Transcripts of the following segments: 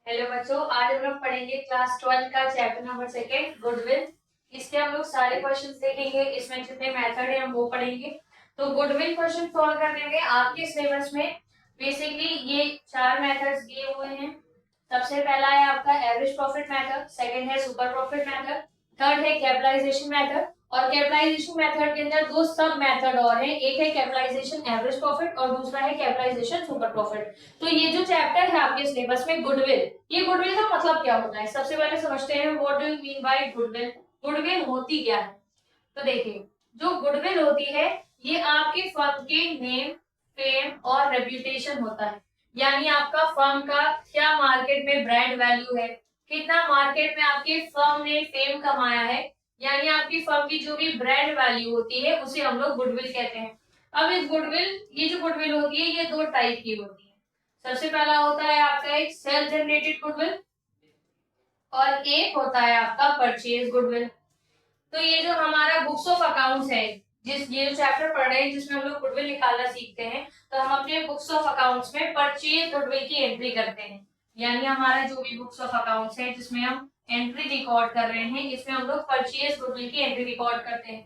Hello बच्चों, आज हम लोग पढ़ेंगे क्लास 12 का चैप्टर नंबर सेकेंड गुडविल। इसके हम लोग सारे क्वेश्चंस देखेंगे। इसमें जितने मेथड है हम वो पढ़ेंगे। तो गुडविल क्वेश्चन सॉल्व करने में आपके सिलेबस में बेसिकली ये चार मेथड्स दिए हुए हैं। सबसे पहला है आपका एवरेज प्रॉफिट मेथड, सेकंड है सुपर प्रॉफिट मेथड, थर्ड है कैपिटलाइजेशन मेथड। और कैपिटलाइजेशन मेथड के अंदर दो सब मेथड और हैं, एक है कैपिटलाइजेशन एवरेज प्रॉफिट और दूसरा है कैपिटलाइजेशन सुपर प्रॉफिट। तो ये जो चैप्टर है आपके सिलेबस में गुडविल, ये गुडविल का मतलब क्या होता है सबसे पहले समझते हैं। What do you mean by goodwill? Goodwill होती क्या है? तो देखिए, जो गुडविल होती है ये आपके फर्म के नेम, फेम और रेप्यूटेशन होता है। यानी आपका फर्म का क्या मार्केट में ब्रांड वैल्यू है, कितना मार्केट में आपके फर्म ने फेम कमाया है, यानी आपकी फर्म की जो भी ब्रांड वैल्यू होती है उसे हम लोग गुडविल कहते हैं। अब इस गुडविल, ये जो गुडविल होती है ये दो टाइप की होती है। सबसे पहला होता है आपका एक सेल्फ जनरेटेड गुडविल और एक होता है आपका परचेज गुडविल। तो ये जो हमारा बुक्स ऑफ अकाउंट्स है, जिस ये जो चैप्टर पढ़ रहे हैं जिसमें हम लोग गुडविल निकालना सीखते हैं, तो हम अपने बुक्स ऑफ अकाउंट्स में परचेज गुडविल की एंट्री करते हैं। यानी हमारा जो भी बुक्स ऑफ अकाउंट्स है जिसमें हम एंट्री रिकॉर्ड कर रहे हैं, इसमें हम लोग परचेज गुडविल की एंट्री रिकॉर्ड करते हैं।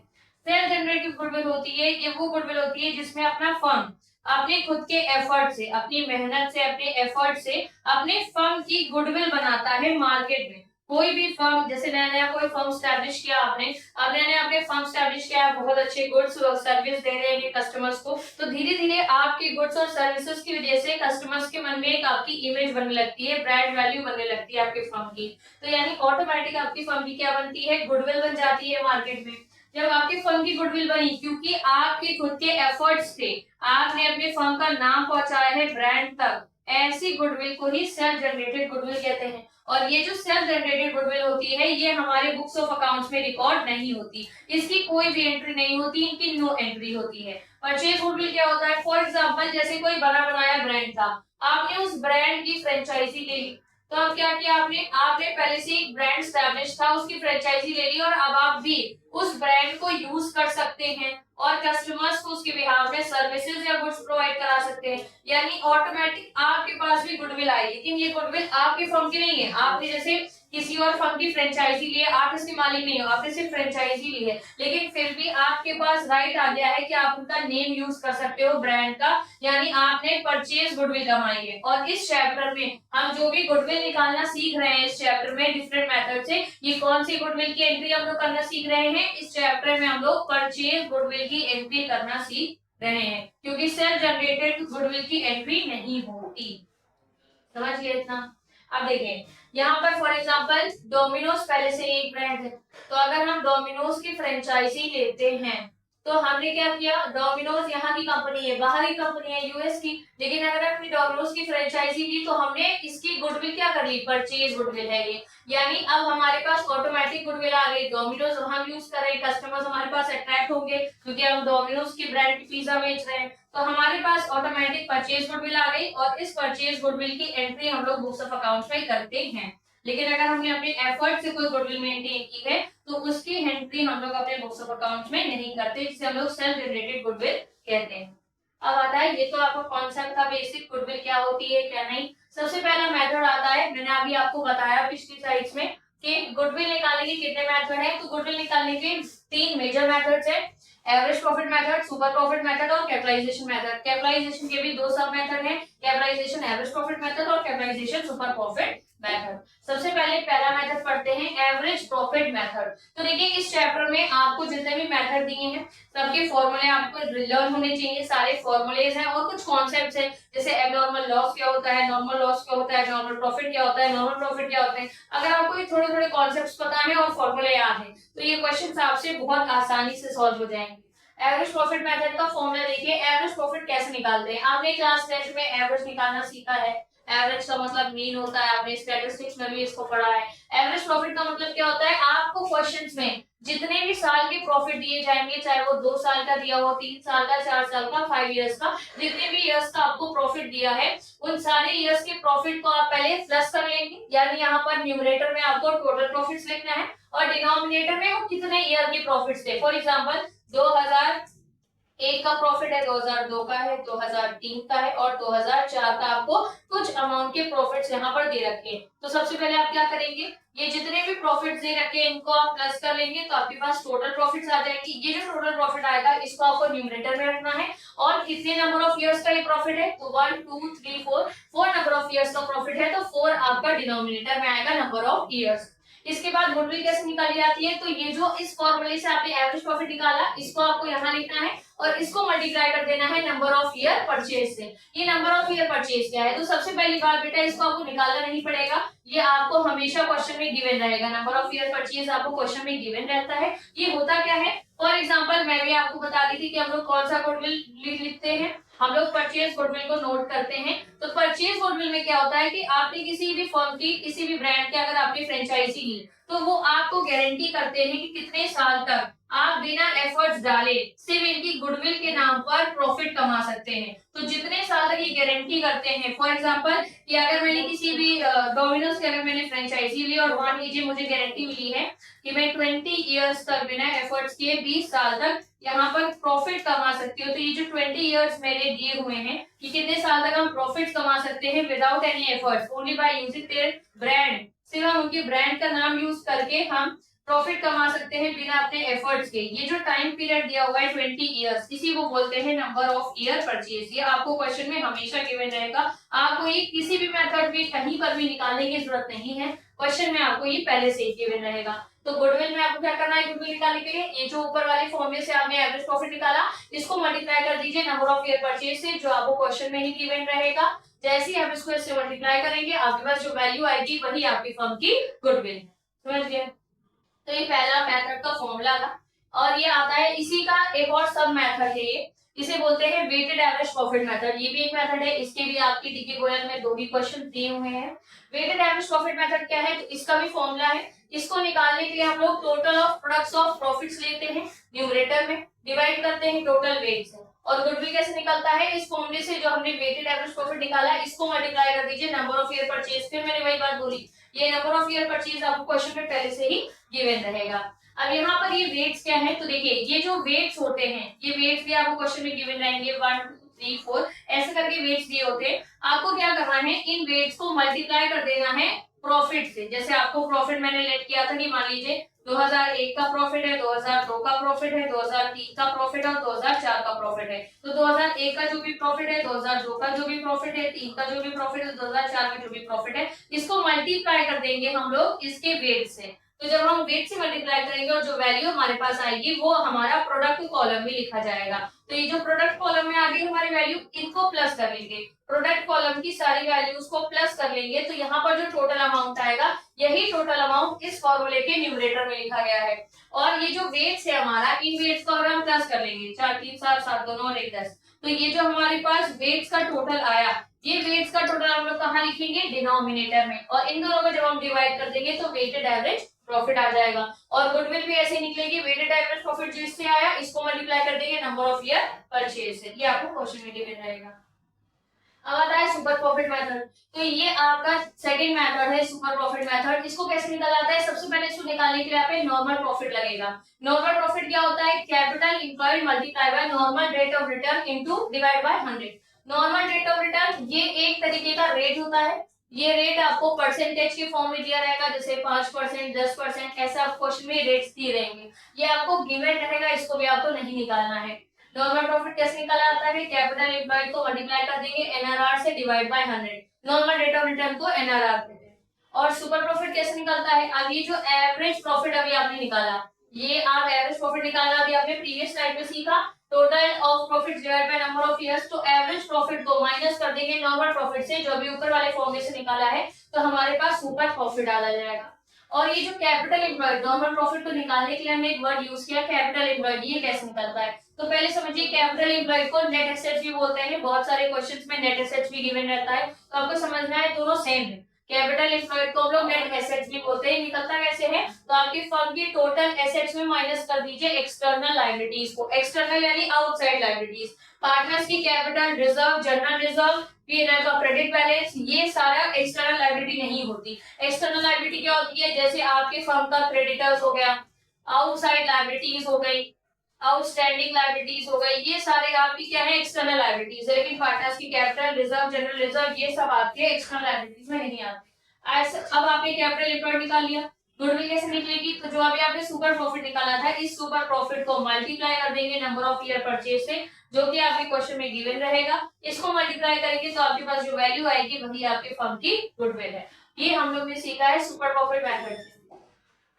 सेल्फ जनरेटिव गुडविल होती है, ये वो गुडविल होती है जिसमें अपना फर्म अपने खुद के एफर्ट से, अपनी मेहनत से, अपने एफर्ट से अपने फर्म की गुडविल बनाता है मार्केट में। कोई भी फर्म, जैसे नया नया कोई फर्म स्टैब्लिश किया आपने, अब नया नया आपने फर्म स्टैब्लिश किया, बहुत अच्छे गुड्स और सर्विस दे रहे हैं कस्टमर्स को, तो धीरे धीरे आपके गुड्स और सर्विसेज की वजह से कस्टमर्स के मन में एक आपकी इमेज बनने लगती है, ब्रांड वैल्यू बनने लगती है आपके फर्म की। तो यानी ऑटोमेटिक आपकी फर्म की क्या बनती है, गुडविल बन जाती है मार्केट में। जब आपकी फर्म की गुडविल बनी, क्योंकि आपके खुद के एफर्ट्स थे, आपने अपने फर्म का नाम पहुंचाया है ब्रांड तक, ऐसी गुडविल को ही सेल्फ जनरेटेड गुडविल कहते हैं। और ये जो सेल्फ जनरेटेड गुडविल होती है ये हमारे बुक्स ऑफ अकाउंट्स में रिकॉर्ड नहीं होती, इसकी कोई भी एंट्री नहीं होती, इनकी नो एंट्री होती है। परचेज गुडविल क्या होता है? फॉर एग्जांपल, जैसे कोई बना बनाया ब्रांड था, आपने उस ब्रांड की फ्रेंचाइजी ले ली, तो अब क्या किया आपने, आपने पहले से एक ब्रांड स्टैब्लिश था, उसकी फ्रेंचाइजी ले ली और अब आप भी उस ब्रांड को यूज कर सकते हैं और कस्टमर्स को उसके बिहाफ में सर्विसेज या गुड्स प्रोवाइड करा सकते हैं। यानी ऑटोमेटिक आपके पास भी गुडविल आएगी, लेकिन ये गुडविल आपके फर्म की नहीं है। आपने जैसे किसी और फर्म की फ्रेंचाइजी ली है, आप इसके मालिक नहीं हो, आपने सिर्फ फ्रेंचाइजी ली है, लेकिन फिर भी आपके पास राइट आ गया है कि आप उनका नेम यूज कर सकते हो ब्रांड का, यानी आपने परचेज गुडविल कमाई है। और इस चैप्टर में हम जो भी गुडविल निकालना सीख रहे हैं इस चैप्टर में डिफरेंट मेथड से, ये कौन सी गुडविल की एंट्री हम लोग करना सीख रहे हैं, इस चैप्टर में हम लोग परचेज गुडविल की एंट्री करना सीख रहे हैं, क्योंकि सेल्फ जनरेटेड गुडविल की एंट्री नहीं होती। समझ गए इतना? अब देखें, यहाँ पर फॉर एग्जांपल डोमिनोज पहले से एक ब्रांड है, तो अगर हम डोमिनोज की फ्रेंचाइजी लेते हैं तो हमने क्या किया, डोमिनोज यहाँ की कंपनी है, बाहर की कंपनी है यूएस की, लेकिन अगर हमने डोमिनोज की फ्रेंचाइजी ली तो हमने इसकी गुडविल क्या कर ली, परचेज गुडविल है ये। यानी अब हमारे पास ऑटोमेटिक गुडविल आ गई, डोमिनोज हम यूज कर रहे हैं, कस्टमर्स हमारे पास अट्रैक्ट होंगे क्योंकि हम डोमिनोज की ब्रांड की पिज्जा बेच रहे हैं, तो हमारे पास ऑटोमेटिक परचेज गुडविल आ गई और इस परचेज गुडविल की एंट्री हम लोग बुक्स ऑफ अकाउंट्स में करते हैं। लेकिन अगर हमने अपने एफर्ट से कोई गुडविल मेंटेन की है तो उसकी एंट्री हम लोग अपने बुक्स ऑफ अकाउंट्स में नहीं करते, जिसे हम लोग सेल्फ जनरेटेड गुडविल कहते हैं। अब आता है, ये तो आपका कॉन्सेप्ट था बेसिक, गुडविल क्या होती है क्या नहीं। सबसे पहला मेथड आता है, मैंने अभी आपको बताया पिछली स्लाइड्स में कि गुडविल निकालने के कितने मेथड हैं। तो गुडविल निकालने के तीन मेजर मेथड्स हैं, average profit method, super profit method और कैपिटलाइजेशन मेथड। कैपिटलाइजेशन के भी दो सब मेथड हैं, कैपिटलाइजेशन एवरेज प्रॉफिट मेथड और कैपिटलाइजेशन सुपर प्रॉफिट मेथड। सबसे पहले पहला मेथड पढ़ते हैं, एवरेज प्रॉफिट मेथड। तो देखिए, इस चैप्टर में आपको जितने भी मेथड दिए हैं सबके फॉर्मूले आपको लर्न होने चाहिए, सारे फॉर्मूलेज हैं और कुछ कॉन्सेप्ट्स हैं, जैसे एबनॉर्मल लॉस क्या होता है, नॉर्मल लॉस क्या होता है, नॉर्मल प्रॉफिट क्या होता है, नॉर्मल प्रॉफिट क्या होते हैं। अगर आपको ये थोड़े थोड़े कॉन्सेप्ट्स पता है और फॉर्मूले याद है तो ये क्वेश्चन आपसे बहुत आसानी से सॉल्व हो जाएंगे। एवरेज प्रॉफिट मेथड का फॉर्मूला देखिए, एवरेज प्रॉफिट कैसे निकालते हैं। आपने क्लास 10 में एवरेज निकालना सीखा है, एवरेज का मतलब मीन होता है, आपने स्टैटिस्टिक्स में भी इसको पढ़ा है। एवरेज प्रॉफिट का मतलब क्या होता है, आपको क्वेश्चंस में जितने भी साल के प्रॉफिट दिए जाएंगे, चाहे वो 2 साल का दिया हो, 3 साल का, 4 साल का, 5 इयर्स का, जितने भी इयर्स का आपको प्रॉफिट दिया है उन सारे इयर्स के प्रॉफिट को आप पहले प्लस कर लेंगे। यानी यहाँ पर न्यूमरेटर में आपको टोटल प्रॉफिट्स लिखना है और डिनोमिनेटर में वो कितने ईयर के प्रॉफिट्स थे। फॉर एग्जांपल 2000 एक का प्रॉफिट है 2002 का है, 2003 का है और 2004 का आपको कुछ अमाउंट के प्रॉफिट्स यहाँ पर दे रखे हैं। तो सबसे पहले आप क्या करेंगे, ये जितने भी प्रॉफिट्स दे रखे हैं इनको आप प्लस कर लेंगे तो आपके पास टोटल प्रॉफिट्स आ जाएंगे। ये जो टोटल प्रॉफिट आएगा इसको आपको न्यूमरेटर में रखना है और कितने नंबर ऑफ इयर्स का ये प्रॉफिट है, तो 1 2 3 4 नंबर ऑफ इयर्स का प्रॉफिट है, तो 4 आपका डिनोमिनेटर में आएगा नंबर ऑफ इयर्स। इसके बाद गुडविल कैसे निकाली जाती है, तो ये जो इस फॉर्मूले से आपने एवरेज प्रॉफिट निकाला इसको आपको यहाँ लिखना है और इसको मल्टीप्लाई कर देना है नंबर ऑफ ईयर परचेज से। ये नंबर ऑफ ईयर परचेज क्या है, तो सबसे पहली बात बेटा इसको आपको निकालना नहीं पड़ेगा, ये आपको हमेशा क्वेश्चन में गिवन रहेगा। नंबर ऑफ ईयर परचेज आपको क्वेश्चन में गिवन रहता है। ये होता क्या है, फॉर एग्जांपल मैं भी आपको बता दी थी कि हम लोग कौन सा गुडविल लिखते हैं, हम लोग परचेज गुडविल को नोट करते हैं। तो परचेज गुडविल में क्या होता है कि आपने किसी भी फर्म की किसी भी ब्रांड की अगर आपने फ्रेंचाइजी ली तो वो आपको गारंटी करते हैं कि कितने साल तक आप बिना एफर्ट्स डाले सिर्फ इनकी गुडविल के नाम पर प्रॉफिट कमा सकते हैं। तो जितने साल तक ये गारंटी करते हैं, फॉर एग्जांपल कि अगर मैंने किसी भी डोमिनोज की अगर मैंने फ्रेंचाइजी ली और मान लीजिए मुझे गारंटी मिली है कि मैं 20 इयर्स तक बिना एफर्ट्स किए 20 साल तक यहाँ पर प्रॉफिट कमा सकती हूँ। तो ये जो 20 इयर्स मेरे दिए हुए हैं कि कितने साल तक हम प्रॉफिट कमा सकते हैं without any efforts, only by using their brand, सिर्फ हम उनकी ब्रांड का नाम यूज करके हम प्रॉफिट कमा सकते हैं बिना अपने एफर्ट्स के। ये जो टाइम पीरियड दिया हुआ है 20 इयर्स, इसी को बोलते हैं नंबर ऑफ ईयर परचेज। ये आपको क्वेश्चन में हमेशा गिवन रहेगा, आपको ये किसी भी मेथड में कहीं पर भी निकालने की जरूरत नहीं है, क्वेश्चन में आपको ये पहले से ही गिवन रहेगा। तो गुडविल में आपको क्या करना है, गुडविल निकालने के लिए ये जो ऊपर वाले फॉर्मूले से आपने एवरेज प्रॉफिट निकाला इसको मल्टीप्लाई कर दीजिए नंबर ऑफ ईयर परचेज से, जो आपको क्वेश्चन में ही गिवन रहेगा। जैसे ही आप इसको इससे मल्टीप्लाई करेंगे आपके पास जो वैल्यू आएगी वही आपकी फर्म की गुडविल है। समझ गए? तो ये पहला मेथड का फॉर्मूला था और ये आता है, इसी का एक और सब मेथड है ये, इसे बोलते हैं वेटेड एवरेज प्रॉफिट मेथड। ये भी एक मेथड है, इसके भी आपकी डीके गोयल में 2 भी क्वेश्चन दिए हुए हैं। वेटेड एवरेज प्रॉफिट मेथड क्या है, तो इसका भी फॉर्मूला है। इसको निकालने के लिए हम लोग total of products of profits लेते हैं, न्यूमरेटर में डिवाइड करते हैं टोटल वेट से। और गुडविल कैसे निकलता है, इस फॉर्मूले से जो हमने वेटेड एवरेज प्रॉफिट निकाला इसको मल्टीप्लाई कर दीजिए नंबर ऑफ ईयर परचेज। फिर मैंने वही बात बोली, ये नंबर ऑफ ईयर परचेज आपको क्वेश्चन में पहले से ही गिवन रहेगा। अब यहाँ पर ये वेट्स क्या है, तो देखिए ये जो वेट्स होते हैं ये वेट्स भी आपको क्वेश्चन में गिवन रहेंगे, 1 2 3 4 ऐसे करके वेट्स दिए होते हैं। आपको क्या करना है, इन वेट्स को मल्टीप्लाई कर देना है प्रॉफिट से। जैसे आपको प्रॉफिट मैंने लेट किया था कि मान लीजिए 2001 का प्रॉफिट है, 2002 का प्रॉफिट है, 2003 का प्रॉफिट है और 2004 का प्रॉफिट है। तो 2001 का जो भी प्रॉफिट है, 2002 का जो भी प्रॉफिट है, 3 का जो भी प्रॉफिट है, 2004 का जो भी प्रॉफिट है, इसको मल्टीप्लाई कर देंगे हम लोग इसके वेट से। तो जब हम वेट से मल्टीप्लाई करेंगे और जो वैल्यू हमारे पास आएगी वो हमारा प्रोडक्ट कॉलम में लिखा जाएगा। तो ये जो प्रोडक्ट कॉलम में आ गई हमारी वैल्यू, इनको प्लस कर लेंगे, प्रोडक्ट कॉलम की सारी वैल्यूज को प्लस कर लेंगे तो यहाँ पर जो टोटल अमाउंट आएगा यही टोटल अमाउंट इस फॉर्मूले के न्यूमरेटर में लिखा गया है। और ये जो वेट्स है हमारा, इन वेट्स को अगर हम प्लस कर लेंगे 4 3 7 7 2 9 और 1 10, तो ये जो हमारे पास वेट्स का टोटल आया, ये वेट्स का टोटल हम लोग कहाँ लिखेंगे, डिनोमिनेटर में। और इन दोनों को जब हम डिवाइड कर देंगे तो वेटेड एवरेज प्रॉफिट आ जाएगा। और गुडविल भी ऐसे निकलेगी, वेटेड एवरेज प्रॉफिट जिससे आया इसको मल्टीप्लाई कर देंगे नंबर ऑफ ईयर परचेज से। ये आपको क्वेश्चन में गिवन रहेगा। अब आता है सुपर प्रॉफिट मेथड। तो ये आपका सेकंड मेथड है सुपर प्रॉफिट मेथड। इसको कैसे निकाला जाता है, सबसे पहले इसको निकालने के लिए आप नॉर्मल प्रॉफिट लगेगा। नॉर्मल प्रॉफिट क्या होता है, capital employed multiply by normal rate of return into divide by 100। Normal rate of return ये एक तरीके का रेट होता है, ये रेट आपको परसेंटेज के फॉर्म में दिया रहेगा, जैसे 5% 10% ऐसा क्वेश्चन में रेट्स दिए रहेंगे, ये आपको गिवन रहेगा, इसको भी आपको नहीं निकालना है। नॉर्मल प्रॉफिट कैसे निकाला जाता है, कैपिटल एम्प्लॉयड को मल्टीप्लाई कर देंगे एनआरआर से divide by 100, normal rate of return को एनआरआर कहते हैं। और सुपर प्रॉफिट कैसे निकलता है, अब ये जो एवरेज प्रॉफिट अभी आपने निकाला, ये आप एवरेज प्रॉफिट निकालना अभी आपने प्रीवियस स्लाइड में सीखा, total of profit divide by number of years. तो एवरेज प्रॉफिट को माइनस कर देंगे नॉर्मल प्रॉफिट से, जो अभी ऊपर वाले फॉर्मूले से निकाला है, तो हमारे पास सुपर प्रॉफिट आ जाएगा। और ये जो कैपिटल एम्प्लॉयड, नॉर्मल प्रॉफिट को निकालने के लिए हमने एक वर्ड यूज किया कैपिटल एम्प्लॉयड, ये कैसे निकलता है, तो पहले समझिए कैपिटल एम्प्लॉयड को नेट एसेट्स भी बोलते हैं, बहुत सारे क्वेश्चंस में नेट एसेट्स भी गिवन रहता है, तो आपको समझना है दोनों सेम है। कैपिटल एम्प्लॉयड को हम लोग नेट एसेट्स भी बोलते हैं। निकलता कैसे है, तो आपकी फर्म की टोटल एसेट्स में माइनस कर दीजिए एक्सटर्नल लायबिलिटीज को, एक्सटर्नल यानी आउटसाइड लायबिलिटीज, पार्टनर्स की capital reserve, general reserve, PNL का क्रेडिट बैलेंस, ये सारा एक्सटर्नल लायबिलिटी नहीं होती। एक्सटर्नल लायबिलिटी क्या होती है, जैसे आपके फर्म का क्रेडिटर्स हो गया, आउटसाइड लायबिलिटीज हो गई, आउटस्टैंडिंग लायबिलिटीज हो गई, ये सारे आपकी क्या है एक्सटर्नल लायबिलिटीज है, लेकिन पार्टनर्स की कैपिटल रिजर्व जनरल रिजर्व ये सब आपके एक्सटर्नल लायबिलिटीज में नहीं आते। ऐसे अब आपने कैपिटल एम्प्लॉयड निकाल लिया, गुडविल कैसे निकलेगी, तो जो अभी आपने सुपर प्रॉफिट निकाला था इस सुपर प्रॉफिट को मल्टीप्लाई कर देंगे नंबर ऑफ ईयर परचेज से, जो कि आपके क्वेश्चन में गिवन रहेगा, इसको मल्टीप्लाई करेंगे तो आपके पास जो वैल्यू आएगी वही आपके फर्म की गुडविल है। ये हम लोग ने सीखा है सुपर प्रॉफिट मेथड से।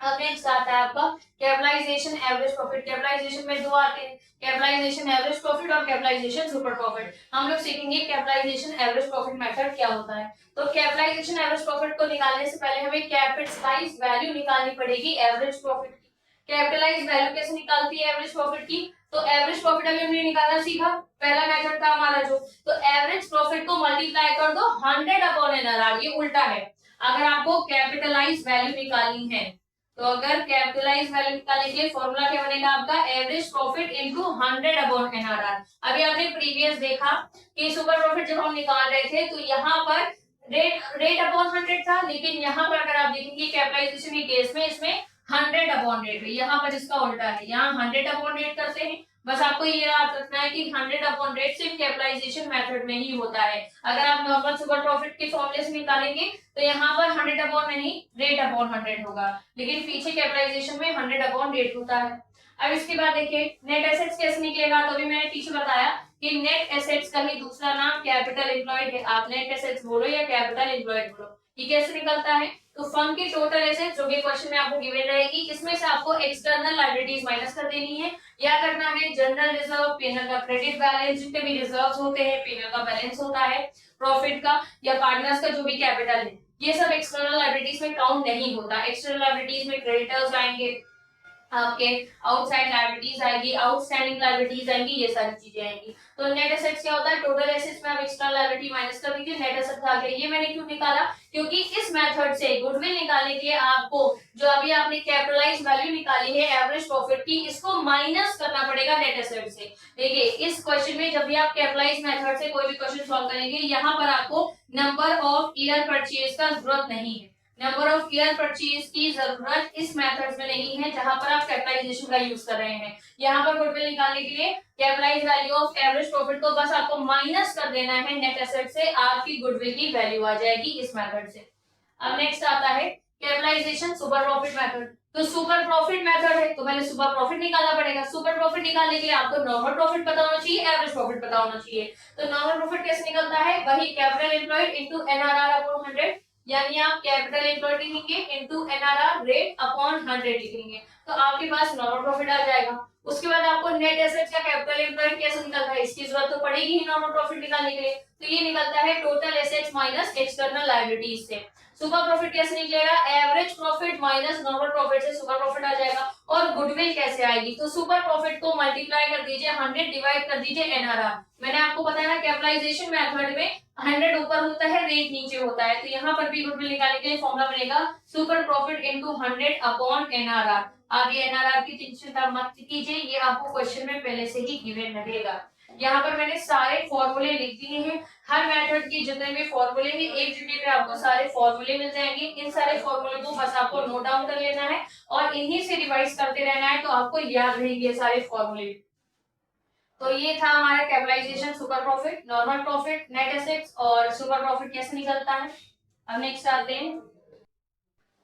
अब नेक्स्ट आता है आपका कैपिटलाइजेशन एवरेज प्रॉफिट। कैपिटलाइजेशन में दो आते हैं, कैपिटलाइजेशन एवरेज प्रॉफिट और कैपिटलाइजेशन सुपर प्रॉफिट। हम लोग सीखेंगे कैपिटलाइजेशन एवरेज प्रॉफिट मेथड क्या होता है। तो कैपिटलाइजेशन एवरेज प्रॉफिट को निकालने से पहले हमें कैपिटलाइज्ड वैल्यू निकालनी पड़ेगी एवरेज प्रॉफिट की। कैपिटलाइज्ड वैल्यू कैसे निकालती है एवरेज प्रॉफिट की, तो एवरेज प्रॉफिट अभी हमने निकालना सीखा, पहला मेथड था हमारा जो, तो एवरेज प्रॉफिट को मल्टीप्लाई कर दो 100 अपॉन एनआरआर, ये उल्टा है। अगर आपको कैपिटलाइज्ड वैल्यू निकालनी है तो अगर कैपिटलाइज वैल्यू निकालने के लिए फॉर्मूला क्या बनेगा आपका average profit into 100 upon NRR. अभी आपने प्रीवियस देखा कि सुपर प्रॉफिट जब हम निकाल रहे थे तो यहाँ पर रेट अपॉन 100 था, लेकिन यहाँ पर अगर आप देखेंगे कैपिटलाइजेशन के केस में इसमें 100 अपॉन रेट है, यहाँ पर इसका उल्टा है, यहाँ 100 अपॉन रेट करते हैं। बस आपको ये याद रखना है कि 100 अपॉन रेट सिर्फ कैपिटलाइजेशन मेथड में ही होता है। अगर आप नॉर्मल सुपर प्रॉफिट के फॉर्मूले से निकालेंगे तो यहाँ पर 100 अपॉन नहीं रेट अपॉन 100 होगा, लेकिन पीछे कैपिटलाइजेशन में 100 अपॉन रेट होता है। अब इसके बाद देखिए नेट एसेट्स कैसे निकलेगा, तो अभी मैंने पीछे बताया कि नेट एसेट्स का ही दूसरा नाम कैपिटल एम्प्लॉयड है। आप नेट एसेट्स बोलो या कैपिटल एम्प्लॉयड बोलो, ये कैसे निकलता है, तो फर्म की टोटल एसेट्स जो कि क्वेश्चन में आपको गिवन रहेगी, इसमें से आपको एक्सटर्नल लायबिलिटीज माइनस कर देनी है, या करना है जनरल रिजर्व, पीएनएल का क्रेडिट बैलेंस, जितने भी रिजर्व्स होते हैं, पीएनएल का बैलेंस होता है, प्रॉफिट का या पार्टनर्स का जो भी कैपिटल है, ये सब एक्सटर्नल लायबिलिटीज में काउंट नहीं होता। एक्सटर्नल लायबिलिटीज में क्रेडिटर्स आएंगे, आपके आउटसाइड लायबिलिटीज आएगी, आउटस्टैंडिंग लायबिलिटीज आएंगी, ये सारी चीजें आएंगी। तो नेट एसेट्स क्या होता है, टोटल एसेट्स में आप एक्सटर्नल लायबिलिटी माइनस कर दीजिए, नेट एसेट्स आ गया। ये मैंने क्यों निकाला, क्योंकि इस मेथड से गुडविल निकालने के लिए आपको जो अभी आपने कैपिटलाइज्ड वैल्यू निकाली है एवरेज प्रॉफिट की, इसको माइनस करना पड़ेगा नेट एसेट से। देखिए इस क्वेश्चन में जब भी आप कैपिटलाइज्ड मेथड से कोई भी क्वेश्चन सॉल्व करेंगे, यहाँ पर आपको नंबर ऑफ ईयर परचेज का जरूरत नहीं है, नंबर ऑफ ईयर परचेज की जरूरत इस मेथड में नहीं है जहां पर आप कैपिटलाइजेशन का यूज कर रहे हैं। यहाँ पर गुडविल निकालने के लिए capitalise value of average profit को बस आपको माइनस कर देना है नेट एसेट से, आपकी गुडविल की वैल्यू आ जाएगी इस मेथड से। अब नेक्स्ट आता है कैपिटलाइजेशन सुपर प्रॉफिट मेथड। तो सुपर प्रॉफिट मेथड है तो पहले सुपर प्रॉफिट निकालना पड़ेगा। सुपर प्रॉफिट निकालने के लिए आपको नॉर्मल प्रॉफिट पता होना चाहिए, एवरेज प्रॉफिट पता होना चाहिए। तो नॉर्मल प्रॉफिट कैसे निकलता है, वही capital employed into NRR upon 100, यानी आप कैपिटल एम्प्लॉयड लिखेंगे इनटू एनआरआर रेट अपॉन 100 लिखेंगे, तो आपके पास नॉर्मल प्रॉफिट आ जाएगा। उसके बाद आपको नेट एसेट्स का कैपिटल एम्प्लॉयड कैसे निकलता है, इसकी जरूरत तो पड़ेगी ही नॉर्मल प्रॉफिट निकालने के लिए, तो ये निकलता है total assets minus external liabilities से। सुपर प्रॉफिट कैसे निकलेगा, average profit minus normal profit से सुपर प्रॉफिट आ जाएगा। और गुडविल कैसे आएगी, तो सुपर प्रॉफिट को मल्टीप्लाई कर दीजिए 100 डिवाइड कर दीजिए एनआरआर। मैंने आपको बताया ना कैपिटलाइजेशन मेथड में 100 ऊपर होता है रेट नीचे होता है, तो यहाँ पर भी गुडविल निकालने के लिए फॉर्मूला बनेगा super profit into 100 upon NRR. आप ये एनआरआर की चिंता मत कीजिए, ये आपको क्वेश्चन में पहले से ही गिवन रहेगा। यहाँ पर मैंने सारे फॉर्मूले लिख दिए हैं, हर मेथड की जितने भी फॉर्मूले हैं एक जगह पे आपको सारे फॉर्मूले मिल जाएंगे। इन सारे फॉर्मूले को बस आपको नोट डाउन कर लेना है और इन्हीं से रिवाइज करते रहना है, तो आपको याद रहेंगे सारे फॉर्मूले। तो ये था हमारा capitalisation, super profit, normal profit, net assets और सुपर प्रॉफिट कैसे निकलता है। अब नेक्स्ट आते हैं,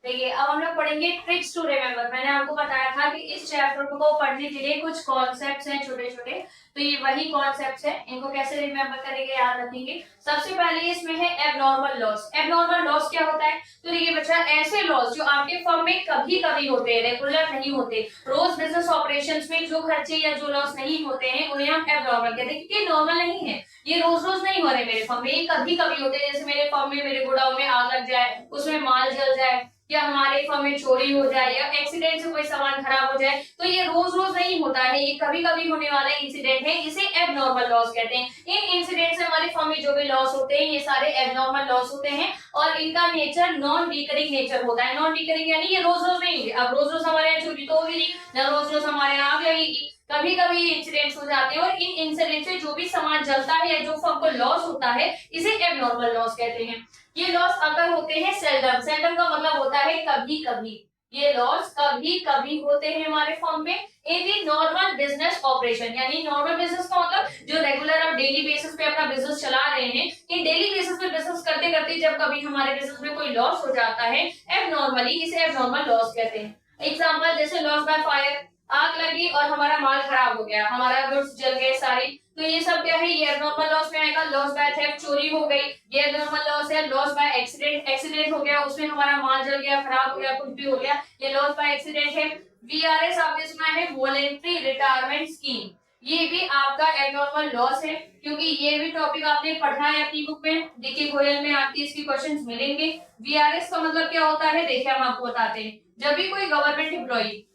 देखिए अब हम लोग पढ़ेंगे ट्रिक्स टू रिमेम्बर। मैंने आपको बताया था कि इस चैप्टर को पढ़ने के लिए कुछ कॉन्सेप्ट्स हैं छोटे छोटे, तो ये वही कॉन्सेप्ट्स हैं, इनको कैसे रिमेम्बर करेंगे, याद रखेंगे। सबसे पहले इसमें है एबनॉर्मल लॉस। एबनॉर्मल लॉस क्या होता है, तो देखिए बच्चा ऐसे लॉस जो आपके फर्म में कभी कभी होते हैं, रेगुलर नहीं होते, रोज बिजनेस ऑपरेशंस में जो खर्चे या जो लॉस नहीं होते हैं उन्हें हम एबनॉर्मल कहते हैं, क्योंकि नॉर्मल नहीं है, ये रोज रोज नहीं हो रहे मेरे फर्म में, ये कभी कभी होते हैं। जैसे मेरे फर्म में मेरे गोडाउन में आग लग जाए, उसमें माल जल जाए, या हमारे फर्म में चोरी हो जाए, या एक्सीडेंट से कोई सामान खराब हो जाए, तो ये रोज रोज नहीं होता है, ये कभी कभी होने वाला इंसिडेंट है, इसे एबनॉर्मल लॉस कहते हैं। इन इंसिडेंट से हमारे फर्म में जो भी लॉस होते हैं ये सारे एबनॉर्मल लॉस होते हैं, और इनका नेचर नॉन रिकरिंग नेचर होता है। नॉन रिकरिंग यानी ये रोज रोज नहीं होंगे। अब रोज रोज हमारे यहाँ चोरी तो होगी नहीं, ना रोज रोज हमारे यहाँ आग लगेगी, कभी कभी इंसिडेंट्स हो जाते हैं, और इन इंसिडेंट से जो भी सामान जलता है या जो फर्म को लॉस होता है इसे एबनॉर्मल लॉस कहते हैं। ये लॉस अगर होते हैं सेल्डम, सेल्डम का मतलब होता है कभी कभी, ये लॉस कभी कभी होते हैं हमारे फॉर्म में इन दी नॉर्मल बिजनेस ऑपरेशन, यानी नॉर्मल बिजनेस का मतलब जो रेगुलर आप डेली बेसिस पे अपना बिजनेस चला रहे हैं, इन डेली बेसिस पे बिजनेस करते करते जब कभी हमारे बिजनेस में कोई लॉस हो जाता है एबनॉर्मली, इसे एबनॉर्मल लॉस कहते हैं। एग्जांपल जैसे लॉस बाय फायर, आग लगी और हमारा माल खराब हो गया, हमारा गुड्स जल गए सारी, तो ये सब क्या है, ये एबनॉर्मल लॉस में आएगा। लॉस बाय थेफ्ट, चोरी हो गई, ये एबनॉर्मल लॉस है। लॉस बाय एक्सीडेंट, एक्सीडेंट हो गया, उसमें हमारा माल जल गया, खराब हो गया, कुछ भी हो गया, ये लॉस बाय एक्सीडेंट है। वीआरएस आपने सुना है, वॉलंटरी रिटायरमेंट स्कीम, ये भी आपका एबनॉर्मल लॉस है, क्योंकि ये भी टॉपिक आपने पढ़ा है अपनी बुक में, देखिए गोयल में आपकी इसकी क्वेश्चंस मिलेंगे। वीआरएस का मतलब क्या होता है, देखिए हम आपको बताते हैं। जब भी कोई गवर्नमेंट एम्प्लॉई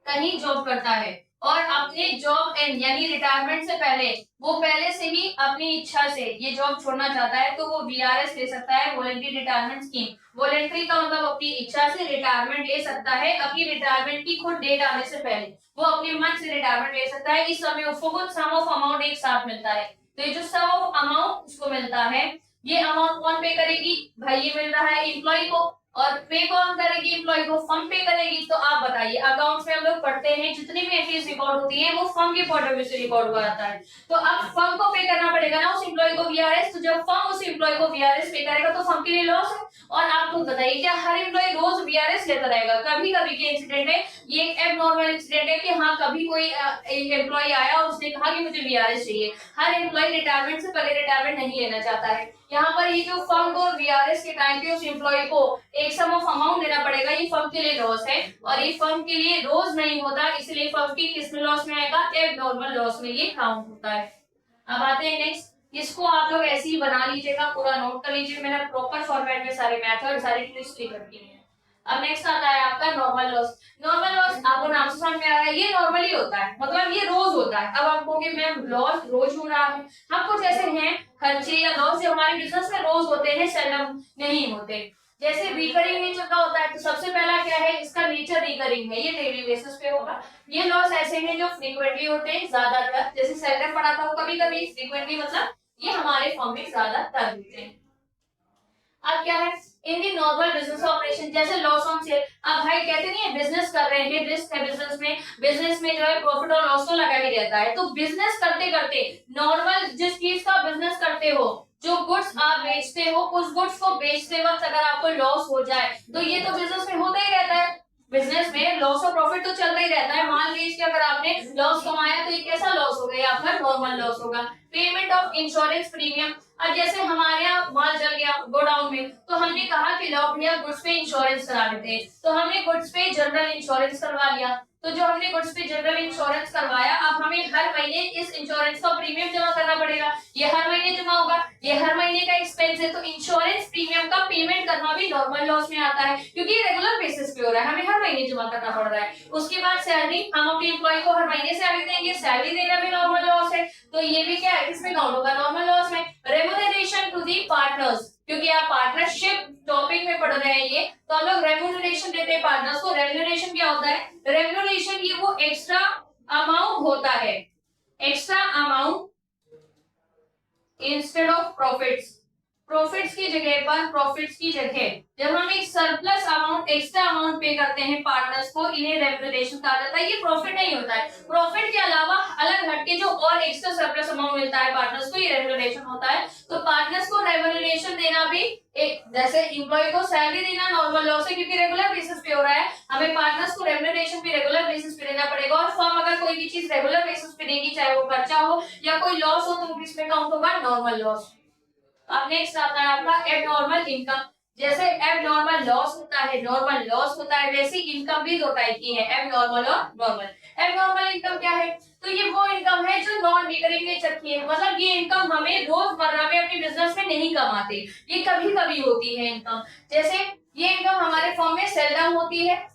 कहीं जॉब करता है और अपने जॉब एंड यानी रिटायरमेंट से पहले वो पहले से ही अपनी इच्छा से ये जॉब छोड़ना चाहता है, तो वो वीआरएस ले सकता है, वॉलंटरी रिटायरमेंट स्कीम। वॉलंटरी का मतलब अपनी इच्छा से रिटायरमेंट ले सकता है, अपनी रिटायरमेंट की खुद डेट आने से पहले वो अपने मन से रिटायरमेंट ले सकता है। इस समय उसको कुछ सम ऑफ अमाउंट एक साथ मिलता है, तो ये जो सम ऑफ अमाउंट उसको मिलता है, ये अमाउंट कौन पे करेगी भाई, ये मिल रहा है एम्प्लॉय को, और पे कौन करेगी, एम्प्लॉय को, फर्म पे करेगी। तो आप बताइए, अकाउंट्स में हम लोग पढ़ते हैं जितनी भी एंट्रीज रिकॉर्ड होती है वो फर्म के पॉइंट ऑफ व्यू से रिकॉर्ड हुआ जाता है, तो अब फर्म को पे करना पड़ेगा ना उस एम्प्लॉय को वीआरएस, तो जब फर्म उस एम्प्लॉय को वीआरएस पे करेगा तो फर्म के लिए लॉस है। और आप खुद बताइए, क्या हर एम्प्लॉय रोज वीआरएस लेता रहेगा, कभी कभी के इंसिडेंट है, ये एक एबनॉर्मल इंसिडेंट है कि हाँ कभी कोई एम्प्लॉय आया और उसने कहा कि मुझे वीआरएस चाहिए। हर एम्प्लॉय रिटायरमेंट से पहले रिटायरमेंट नहीं लेना चाहता है। यहाँ पर ये जो फर्म को वीआरएस के टाइम पे उस एम्प्लॉय को एक सम ऑफ अमाउंट देना पड़ेगा, ये फर्म के लिए लॉस है, और ये फर्म के लिए रोज नहीं होता, इसलिए फर्म की किस में लॉस में आएगा, एबनॉर्मल लॉस में ये काउंट होता है। अब आते हैं नेक्स्ट, इसको आप लोग ऐसे ही बना लीजिएगा, पूरा नोट कर लीजिए, मैंने प्रॉपर फॉर्मेट में सारे मेथड सारी ट्रिक्स लिख रखी है। अब नेक्स्ट आता है आपका नॉर्मल लॉस। नॉर्मल लॉस आपको नाम से समझ में आ रहा है, ये नॉर्मली होता है, मतलब ये रोज होता है। अब आप कहोगे मैम लॉस रोज हो रहा है, हम कुछ ऐसे हैं खर्चे या लॉस जो हमारे बिजनेस में रोज होते हैं, सेल्डम नहीं होते। जैसे रिकरिंग नेचर का होता है, तो सबसे पहला क्या है, इसका नेचर रिकरिंग है, ये डेली बेसिस पे होगा। ये लॉस ऐसे हैं जो फ्रीक्वेंटली होते हैं ज्यादातर, जैसे सेल्डम पढ़ाता हूँ कभी कभी, फ्रीक्वेंटली मतलब ये हमारे फॉर्म में ज्यादातर होते हैं। अब क्या है, इन दी नॉर्मल बिजनेस ऑपरेशन, जैसे लॉस ऑन सेल, अब भाई कहते नहीं है बिजनेस कर रहे हैं, रिस्क है बिजनेस में, बिजनेस में जो है प्रॉफिट और लॉस तो लगा ही रहता है, तो बिजनेस करते करते नॉर्मल जिस चीज का बिजनेस करते हो, जो गुड्स आप बेचते हो, उस गुड्स को बेचते वक्त अगर आपको लॉस हो जाए तो ये तो बिजनेस में होता ही रहता है। बिजनेस में लॉस और प्रॉफिट तो चलता ही रहता है, मान लीजिए अगर आपने लॉस कमाया तो ये कैसा लॉस हो गया, आपका नॉर्मल लॉस होगा। पेमेंट ऑफ इंश्योरेंस प्रीमियम, अब जैसे हमारे यहाँ माल जल गया गोडाउन में, तो हमने कहा कि लो भैया गुड्स पे इंश्योरेंस करा देते हैं, तो हमने गुड्स पे जनरल इंश्योरेंस करवा लिया, तो जो हमने गुड्स पे जनरल इंश्योरेंस करवाया, अब हमें हर महीने इस इंश्योरेंस का प्रीमियम जमा करना पड़ेगा, ये हर महीने जमा होगा, ये हर महीने का एक्सपेंस है, तो इंश्योरेंस प्रीमियम का पेमेंट करना भी नॉर्मल लॉस में आता है, क्योंकि ये रेगुलर बेसिस पे हो रहा है, हमें हर महीने जमा करना पड़ रहा है। उसके बाद सैलरी, हम अपने एम्प्लॉय को हर महीने सैलरी देंगे, सैलरी देना भी नॉर्मल लॉस है, तो ये भी क्या है, किसमें काउंट होगा, नॉर्मल लॉस में। रेम्यूनरेशन टू दी पार्टनर्स, क्योंकि आप पार्टनरशिप टॉपिक में पढ़ रहे हैं ये, तो हम लोग रेम्यूनरेशन देते हैं पार्टनर्स को। रेम्यूनरेशन क्या होता है, रेम्यूनरेशन ये वो एक्स्ट्रा अमाउंट होता है, extra amount instead of profits, profits की जगह पर, प्रॉफिट्स की जगह जब हम एक सरप्लस अमाउंट एक्स्ट्रा अमाउंट पे करते हैं पार्टनर्स को, इन्हें रेम्यूनरेशन कहा जाता है। ये प्रॉफिट नहीं होता है, प्रॉफिट के अलावा अलग हटके जो और एक्स्ट्रा सरप्लस अमाउंट मिलता है पार्टनर्स को, ये रेम्यूनरेशन होता है। तो पार्टनर्स को रेम्यूनरेशन देना भी एक, जैसे एम्प्लॉय को सैलरी देना नॉर्मल लॉस है क्योंकि रेगुलर बेसिस पे हो रहा है, हमें पार्टनर्स को रेम्यूनरेशन भी रेगुलर बेसिस पे देना पड़ेगा। और फर्म अगर कोई भी चीज रेगुलर बेसिस पे देगी, चाहे वो खर्चा हो या कोई लॉस हो, तो किसमें काउंट होगा, नॉर्मल लॉस। अब नेक्स्ट आता है आपका एबनॉर्मल इनकम। जैसे एबनॉर्मल लॉस होता है, नॉर्मल लॉस होता है, वैसे इनकम भी दो टाइप की है, एबनॉर्मल और नॉर्मल। एबनॉर्मल इनकम क्या है, तो ये वो इनकम है जो नॉन रिकरिंग नेचर की है, मतलब ये इनकम हमें रोजमर्रा में अपने बिजनेस में नहीं कमाते, ये कभी कभी होती है इनकम। जैसे ये इनकम हमारे फॉर्म में सेल्डम होती है,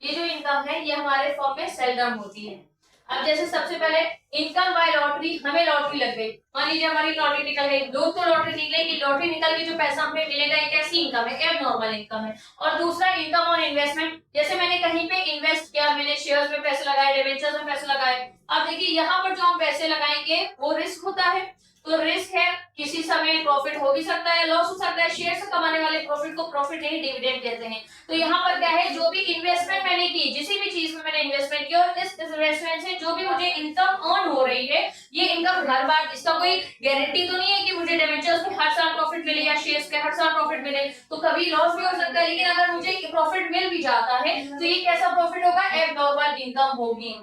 ये जो इनकम है ये हमारे फॉर्म में सेल्डम होती है। अब जैसे सबसे पहले इनकम बाय लॉटरी, हमें लॉटरी लग गई, मान लीजिए हमारी लॉटरी निकल गई, लोग तो लॉटरी निकलेगी, लॉटरी निकल के जो पैसा हमें मिलेगा ये कैसी इनकम है, एबनॉर्मल इनकम है। और दूसरा इनकम ऑन इन्वेस्टमेंट, जैसे मैंने कहीं पे इन्वेस्ट किया, मैंने शेयर्स में पैसे लगाए, डिबेंचर्स में पैसे लगाए, अब देखिए यहाँ पर जो हम पैसे लगाएंगे वो रिस्क होता है, तो रिस्क है, किसी समय प्रॉफिट हो भी सकता है, लॉस हो सकता है। शेयर से कमाने वाले प्रॉफिट को प्रॉफिट नहीं डिविडेंड कहते हैं। तो यहाँ पर क्या है, जो भी इन्वेस्टमेंट मैंने की, जिस भी चीज में मैंने इन्वेस्टमेंट की और इस इन्वेस्टमेंट से जो भी मुझे इनकम अर्न हो रही है, ये इनकम हर बार, इसका कोई गारंटी तो नहीं है कि मुझे डिवेंचर्स में हर साल प्रॉफिट मिले या शेयर्स के हर साल प्रॉफिट मिले, तो कभी लॉस भी हो सकता है। लेकिन अगर मुझे प्रॉफिट मिल भी जाता है तो ये कैसा प्रॉफिट होगा, एबनॉर्मल इनकम होगी।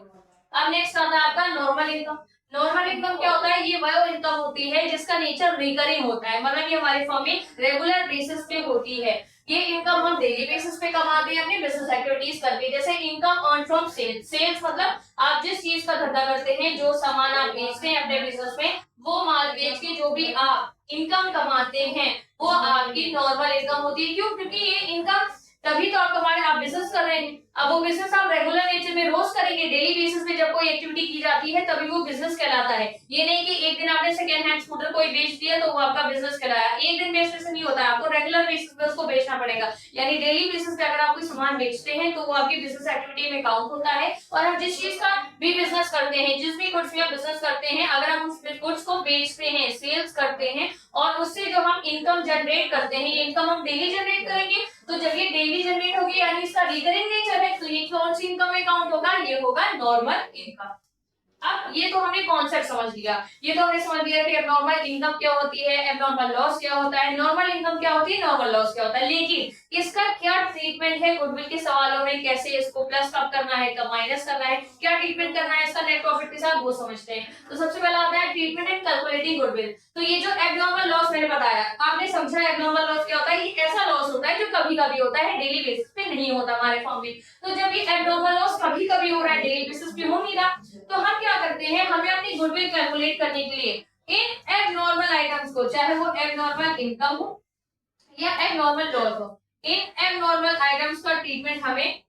अब नेक्स्ट आता है आपका नॉर्मल इनकम। नॉर्मल इनकम क्या होता है, ये वो इनकम होती है जिसका नेचर रिकरिंग होता है, मतलब ये हमारे फर्म में रेगुलर बेसिस पे होती है। ये इनकम हम डेली बेसिस पे कमाते हैं अपनी बिजनेस एक्टिविटीज करके। जैसे income earn from sales, sales मतलब आप जिस चीज का धंधा करते हैं, जो सामान आप बेचते हैं अपने बिजनेस में, वो माल बेच के जो भी आप इनकम कमाते हैं वो आपकी नॉर्मल इनकम होती है। क्यों? क्योंकि ये इनकम तभी तो आप कमा रहे हैं, आप बिजनेस कर रहे हैं। अब वो बिजनेस आप रेगुलर नेचर में रोज करेंगे, डेली बेसिस पे जब कोई एक्टिविटी की जाती है तभी वो बिजनेस कहलाता है। ये नहीं कि एक दिन आपने सेकंड हैंड स्कूटर कोई बेच दिया तो वो आपका बिजनेस कहलाया। एक दिन बेचने से नहीं होता है, आपको रेगुलर बेसिस पे उसको बेचना पड़ेगा। यानी डेली बेसिस पे अगर आप कोई सामान बेचते हैं तो वो आपकी बिजनेस एक्टिविटी में काउंट होता है। और हम जिस चीज का भी बिजनेस करते हैं, जिस भी गुड्स में बिजनेस करते हैं, अगर हम उस गुड्स को बेचते हैं, सेल्स करते हैं और उससे जो हम इनकम जनरेट करते हैं, ये इनकम हम डेली जनरेट करेंगे। तो जब ये डेली जनरेट होगी यानी इसका रिकरिंग नेचर है, तो ये कौन सी इनकम में काउंट होगा, ये होगा नॉर्मल इनकम। अब ये तो हमने कॉन्सेप्ट समझ लिया, ये तो हमने समझ लिया कि एबनॉर्मल इनकम क्या होती है, एबनॉर्मल लॉस क्या होता है, नॉर्मल इनकम क्या होती है, नॉर्मल लॉस क्या होता है। लेकिन इसका क्या ट्रीटमेंट है गुडविल के सवालों में, कैसे इसको प्लस कब करना है, कब माइनस करना है, क्या ट्रीटमेंट करना है इसका नेट प्रॉफिट के साथ, वो समझते हैं। तो सबसे पहला आता है ट्रीटमेंट एंड कैलकुलेटिंग गुडविल। तो ये जो एबनॉर्मल लॉस मैंने बताया, आपने समझा एबनॉर्मल लॉस क्या होता है, ये ऐसा लॉस होता है जो कभी कभी होता है, डेली बेसिस पे नहीं होता हमारे फॉर्म में। तो जब ये एबनॉर्मल लॉस कभी कभी हो रहा है, डेली बेसिस पे हो नहीं रहा, तो हम क्या करते हैं, हमें अपनी गुडविल कैलकुलेट करने के लिए इन एबनॉर्मल आइटम्स को, चाहे वो एबनॉर्मल इनकम हो या एबनॉर्मल लॉस हो, इन एबनॉर्मल आइटम्स का ट्रीटमेंट हमें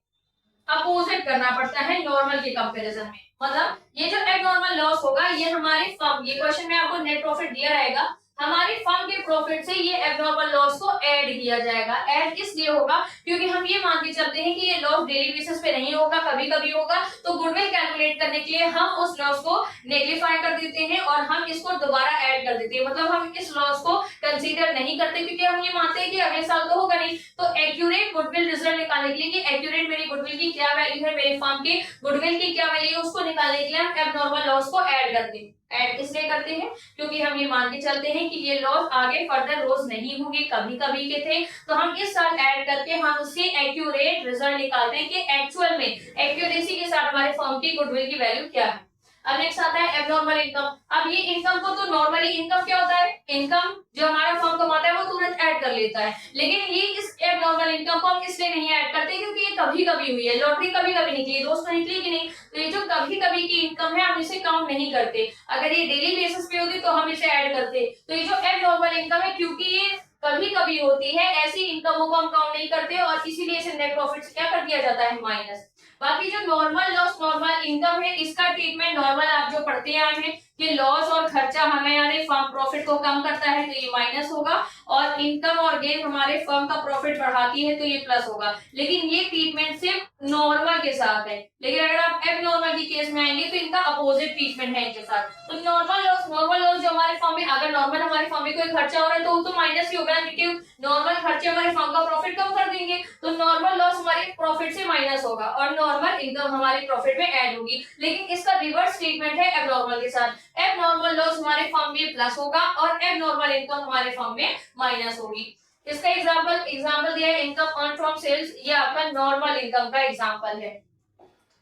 अपोजिट करना पड़ता है नॉर्मल के कंपैरिजन में। मतलब ये जो एबनॉर्मल लॉस होगा, ये हमारे फर्म, ये क्वेश्चन में आपको नेट प्रॉफिट दिया रहेगा, हमारी फर्म के प्रॉफिट से ये एबनॉर्मल लॉस को ऐड किया जाएगा। ऐड इसलिए होगा क्योंकि हम ये मान के चलते हैं कि ये लॉस डेली बेसिस पे नहीं होगा, कभी कभी होगा। तो गुडविल कैलकुलेट करने के लिए हम उस लॉस को नेगलिफाई कर देते हैं और हम इसको दोबारा ऐड कर देते हैं। मतलब हम इस लॉस को कंसीडर नहीं करते क्योंकि हम ये मानते हैं कि अगले साल तो होगा नहीं। तो एक्यूरेट गुडविल रिजल्ट निकालने के लिए कि एक्यूरेट मेरी गुडविल की क्या वैल्यू है, मेरे फर्म के गुडविल की क्या वैल्यू है, उसको निकालने के लिए हम एबनॉर्मल लॉस को ऐड करते हैं। ऐड इसलिए करते हैं क्योंकि हम ये मान के चलते हैं कि ये लॉस आगे फर्दर रोज नहीं होंगे, कभी कभी के थे। तो हम इस साल ऐड करके हम उससे एक्यूरेट रिजल्ट निकालते हैं कि एक्चुअल में एक्यूरेसी के साथ हमारे फर्म की गुडविल की वैल्यू क्या है। अब नेक्स्ट आता है एबनॉर्मल इनकम। अब ये इनकम को तो नॉर्मली इनकम क्या होता है, इनकम जो हमारा फर्म कमाता है वो तुरंत ऐड कर लेता है। लेकिन ये इस एबनॉर्मल इनकम को हम इसलिए नहीं ऐड करते क्योंकि ये कभी कभी हुई है, लॉटरी कभी कभी निकली, रोज तो निकली कि नहीं। तो ये जो कभी कभी की इनकम है हम इसे काउंट नहीं करते। अगर ये डेली बेसिस पे होती तो हम इसे ऐड करते। तो ये जो एबनॉर्मल इनकम है, क्योंकि ये कभी कभी होती है, ऐसी इनकमों को हम काउंट नहीं करते और इसीलिए इसे नेट प्रॉफिट से क्या कर दिया जाता है, माइनस। बाकी जो नॉर्मल लॉस नॉर्मल इनकम है, इसका ट्रीटमेंट नॉर्मल आप जो पढ़ते आए हैं कि लॉस और खर्चा हमारे फर्म प्रॉफिट को कम करता है तो ये माइनस होगा, और इनकम और गेन हमारे फर्म का प्रॉफिट बढ़ाती है तो ये प्लस होगा। लेकिन ये ट्रीटमेंट सिर्फ नॉर्मल के साथ है। लेकिन अगर आप एबनॉर्मल की केस में आएंगे तो इनका अपोजिट ट्रीटमेंट है इनके साथ। तो नॉर्मल लॉस जो हमारे फर्म में, अगर नॉर्मल हमारे फर्म में कोई खर्चा हो रहा है तो वो तो माइनस ही होगा क्योंकि नॉर्मल खर्चे हमारे फर्म का प्रॉफिट कम कर देंगे। तो नॉर्मल लॉस हमारे प्रॉफिट से माइनस होगा और नॉर्मल इनकम हमारे प्रॉफिट में ऐड होगी। लेकिन इसका रिवर्स ट्रीटमेंट है एबनॉर्मल के साथ। एबनॉर्मल लॉस हमारे फर्म में प्लस होगा और एबनॉर्मल इनकम हमारे फर्म में माइनस होगी। इसका एग्जांपल दिया है इनकम अर्न फ्रॉम सेल्स, ये आपका नॉर्मल इनकम का एग्जांपल है।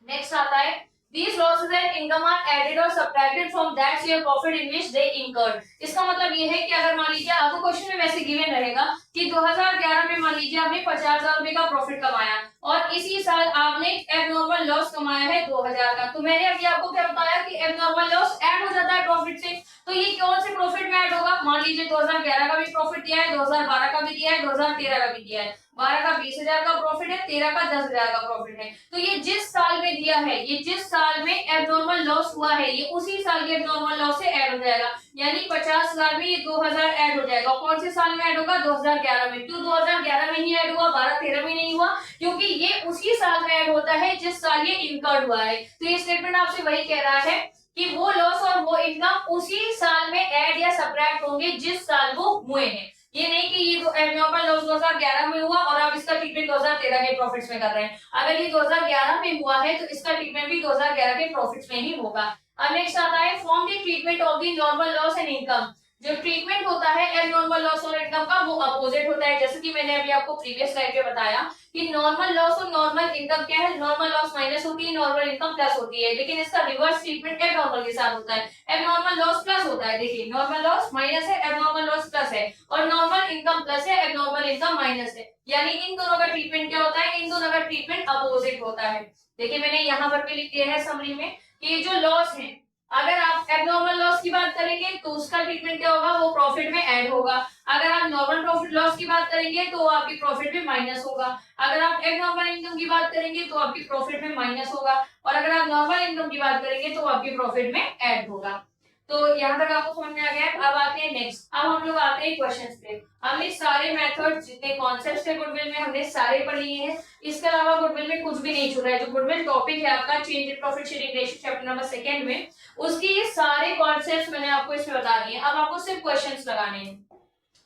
नेक्स्ट आता है these losses and income are added or subtracted from that share profit in which they incurred। इसका मतलब ये है कि अगर मान लीजिए आपको क्वेश्चन में वैसे गिवन रहेगा कि 2011 में मान लीजिए आपने 50,000 रुपए का प्रॉफिट कमाया और इसी साल आपने एबनॉर्मल लॉस कमाया है 2000 का। तो मैंने अभी आपको क्या बताया कि एबनॉर्मल लॉस ऐड हो जाता है प्रॉफिट से। तो ये कौन से प्रॉफिट में ऐड होगा, मान लीजिए 2011 का भी प्रॉफिट दिया है, 2012 का भी दिया है, 2013 का भी दिया है। 12 का 20,000 का प्रॉफिट है, 13 का 10,000 का प्रॉफिट है। तो ये जिस साल में दिया है, ये जिस साल में एबनॉर्मल लॉस हुआ है, ये उसी साल के एबनॉर्मल लॉस से ऐड हो जाएगा। यानी 50,000 में ये 2000 ऐड हो जाएगा। कौन से साल में ऐड होगा, 2011 में। क्यों 2011 में ही ऐड हुआ, 12-13 में नहीं हुआ? क्योंकि ये उसी साल में ऐड होता है जिस साल ये इनकर्ड हुआ है। तो ये स्टेटमेंट आपसे वही कह रहा है कि वो लॉस और वो इनकम उसी साल में ऐड या सब्ट्रैक्ट होंगे जिस साल वो हुए हैं। ये नहीं कि ये तो एबनॉर्मल लॉस 2011 में हुआ और आप इसका ट्रीटमेंट 2013 के प्रॉफिट्स में कर रहे हैं। अगर ये 2011 में हुआ है तो इसका ट्रीटमेंट भी 2011 के प्रॉफिट्स में ही होगा। अब नेक्स्ट आता है form the treatment of the normal loss and income. जो ट्रीटमेंट होता है एबनॉर्मल लॉस और इनकम का वो अपोजिट होता है, जैसे कि मैंने अभी आपको प्रीवियस स्लाइड पे बताया कि नॉर्मल लॉस और नॉर्मल इनकम क्या है, नॉर्मल लॉस माइनस होती है, नॉर्मल इनकम प्लस होती है, लेकिन इसका रिवर्स ट्रीटमेंट एबनॉर्मल के साथ होता है। एबनॉर्मल लॉस प्लस होता है, देखिए नॉर्मल लॉस माइनस है, एबनॉर्मल लॉस प्लस है, और नॉर्मल इनकम प्लस है, एबनॉर्मल इनकम माइनस है। यानी इन दोनों का ट्रीटमेंट क्या होता है, इन दोनों का ट्रीटमेंट अपोजिट होता है। देखिए मैंने यहाँ पर भी लिख दिया है समरी में कि जो लॉस है, अगर आप एबनॉर्मल लॉस की बात करेंगे तो उसका ट्रीटमेंट क्या होगा, वो प्रॉफिट में ऐड होगा। अगर आप नॉर्मल प्रॉफिट लॉस की बात करेंगे तो आपकी प्रॉफिट में माइनस होगा। अगर आप एबनॉर्मल इनकम की बात करेंगे तो आपकी प्रॉफिट में माइनस होगा, और अगर आप नॉर्मल इनकम की बात करेंगे तो आपकी प्रॉफिट में ऐड होगा। तो यहाँ तक आपको समझ में आ गया है। अब आते हैं नेक्स्ट, अब हम लोग आते हैं क्वेश्चंस पे। हमने सारे मेथड्स जितने कॉन्सेप्ट्स थे गुडविल में हमने सारे पढ़ लिए हैं। इसके अलावा गुडविल में कुछ भी नहीं छूटा है। जो गुडविल टॉपिक है आपका change in profit sharing ratio chapter number 2 में, उसकी ये सारे कॉन्सेप्ट्स मैंने आपको इसमें बता दिए। अब आपको सिर्फ क्वेश्चंस लगाने हैं।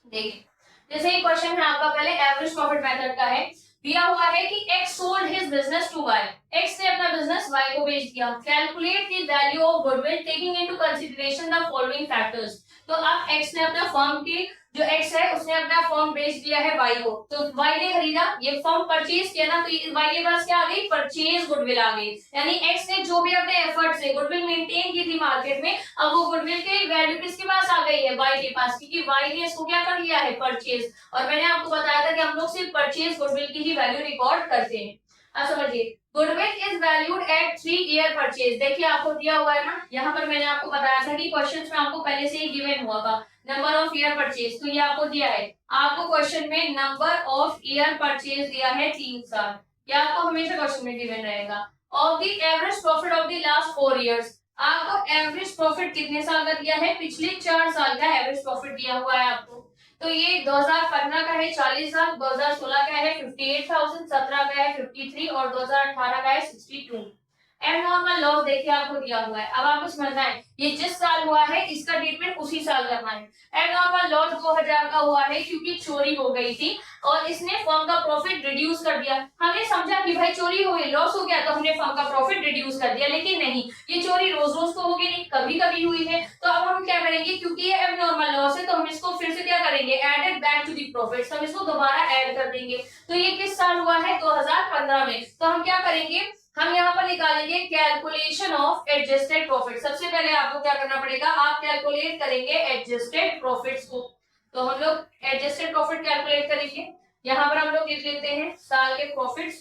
देखिए जैसे ये क्वेश्चन है आपका, पहले एवरेज प्रॉफिट मेथड का है। दिया हुआ है कि X sold his business to Y, X ने अपना बिजनेस Y को बेच दिया। Calculate the value of goodwill taking into consideration the following factors. तो अब X ने अपना फर्म की, जो X है उसने अपना फर्म बेच दिया है Y को, तो Y ने खरीदा, ये फर्म परचेज किया ना, तो Y के पास क्या आ गई, परचेज गुडविल आ गई। यानी X ने जो भी अपने एफर्ट से गुडविल मेंटेन की थी मार्केट में, अब वो गुडविल की वैल्यू किसके पास आ गई है, Y के पास, क्योंकि Y ने इसको क्या कर लिया है, परचेज। और मैंने आपको बताया था कि हम लोग सिर्फ परचेज गुडविल की ही वैल्यू रिकॉर्ड करते हैं। अब समझिए, goodwill is valued at 3 year purchase. देखिए आपको दिया हुआ है ना, यहाँ पर मैंने आपको बताया था कि क्वेश्चंस में आपको पहले से ही गिवन हुआ था नंबर ऑफ ईयर परचेज, तो ये आपको दिया है। आपको क्वेश्चन में नंबर ऑफ ईयर परचेज दिया है 3 साल, ये आपको हमेशा क्वेश्चन में गिवन रहेगा। Of the average profit of the last 4 years, आपको एवरेज प्रॉफिट कितने साल का दिया है, पिछले 4 साल का एवरेज प्रॉफिट दिया हुआ है आपको। तो ये 2015 का है 40 लाख, 2016 का है 58,000, 17 का है 53 और 2018 का है 62। एबनॉर्मल लॉस देखिए आपको दिया हुआ है। अब आपको समझना है ये जिस साल हुआ है इसका ट्रीटमेंट उसी साल करना है। एबनॉर्मल लॉस 2000 का हुआ है क्योंकि चोरी हो गई थी और इसने फर्म का प्रॉफिट रिड्यूस कर दिया। हमने समझा कि भाई चोरी हो गई, लॉस हो गया, तो हमने फर्म का प्रॉफिट रिड्यूस कर दिया, लेकिन नहीं, ये चोरी रोज रोज तो होगी नहीं, कभी कभी हुई है। तो अब हम क्या करेंगे, क्योंकि ये एबनॉर्मल लॉस है तो हम इसको फिर से क्या करेंगे, added back to the profits, हम इसको दोबारा ऐड कर देंगे। तो ये किस साल हुआ है, 2015 में। तो हम क्या करेंगे, हम यहाँ पर निकालेंगे कैलकुलेशन ऑफ एडजस्टेड प्रॉफिट। सबसे पहले आपको क्या करना पड़ेगा, आप कैलकुलेट करेंगे एडजस्टेड प्रॉफिट्स को। तो हम लोग एडजस्टेड प्रॉफिट कैलकुलेट करेंगे। यहाँ पर हम लोग लिख लेते हैं साल के प्रॉफिट्स।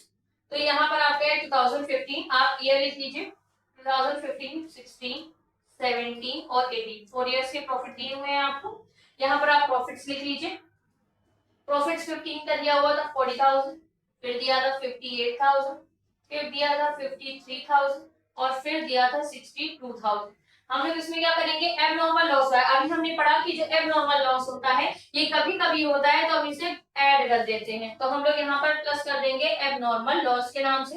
तो यहाँ पर आपका है 2015, आप ईयर लिख लीजिए 2015, 16, 17 और 18, 4 इयर्स के प्रॉफिट दिए हुए हैं आपको। यहाँ पर आप प्रॉफिट्स लिख लीजिए। प्रॉफिट्स 15 का दिया हुआ था 40,000, फिर दिया था 58,000, फिर दिया था 53,000 और फिर दिया था 62,000। हम लोग इसमें क्या करेंगे, एबनॉर्मल लॉस है। अभी हमने पढ़ा कि जो एबनॉर्मल लॉस होता है ये कभी कभी होता है, तो हम इसे ऐड कर देते हैं। तो हम लोग यहाँ पर प्लस कर देंगे एबनॉर्मल लॉस के नाम से।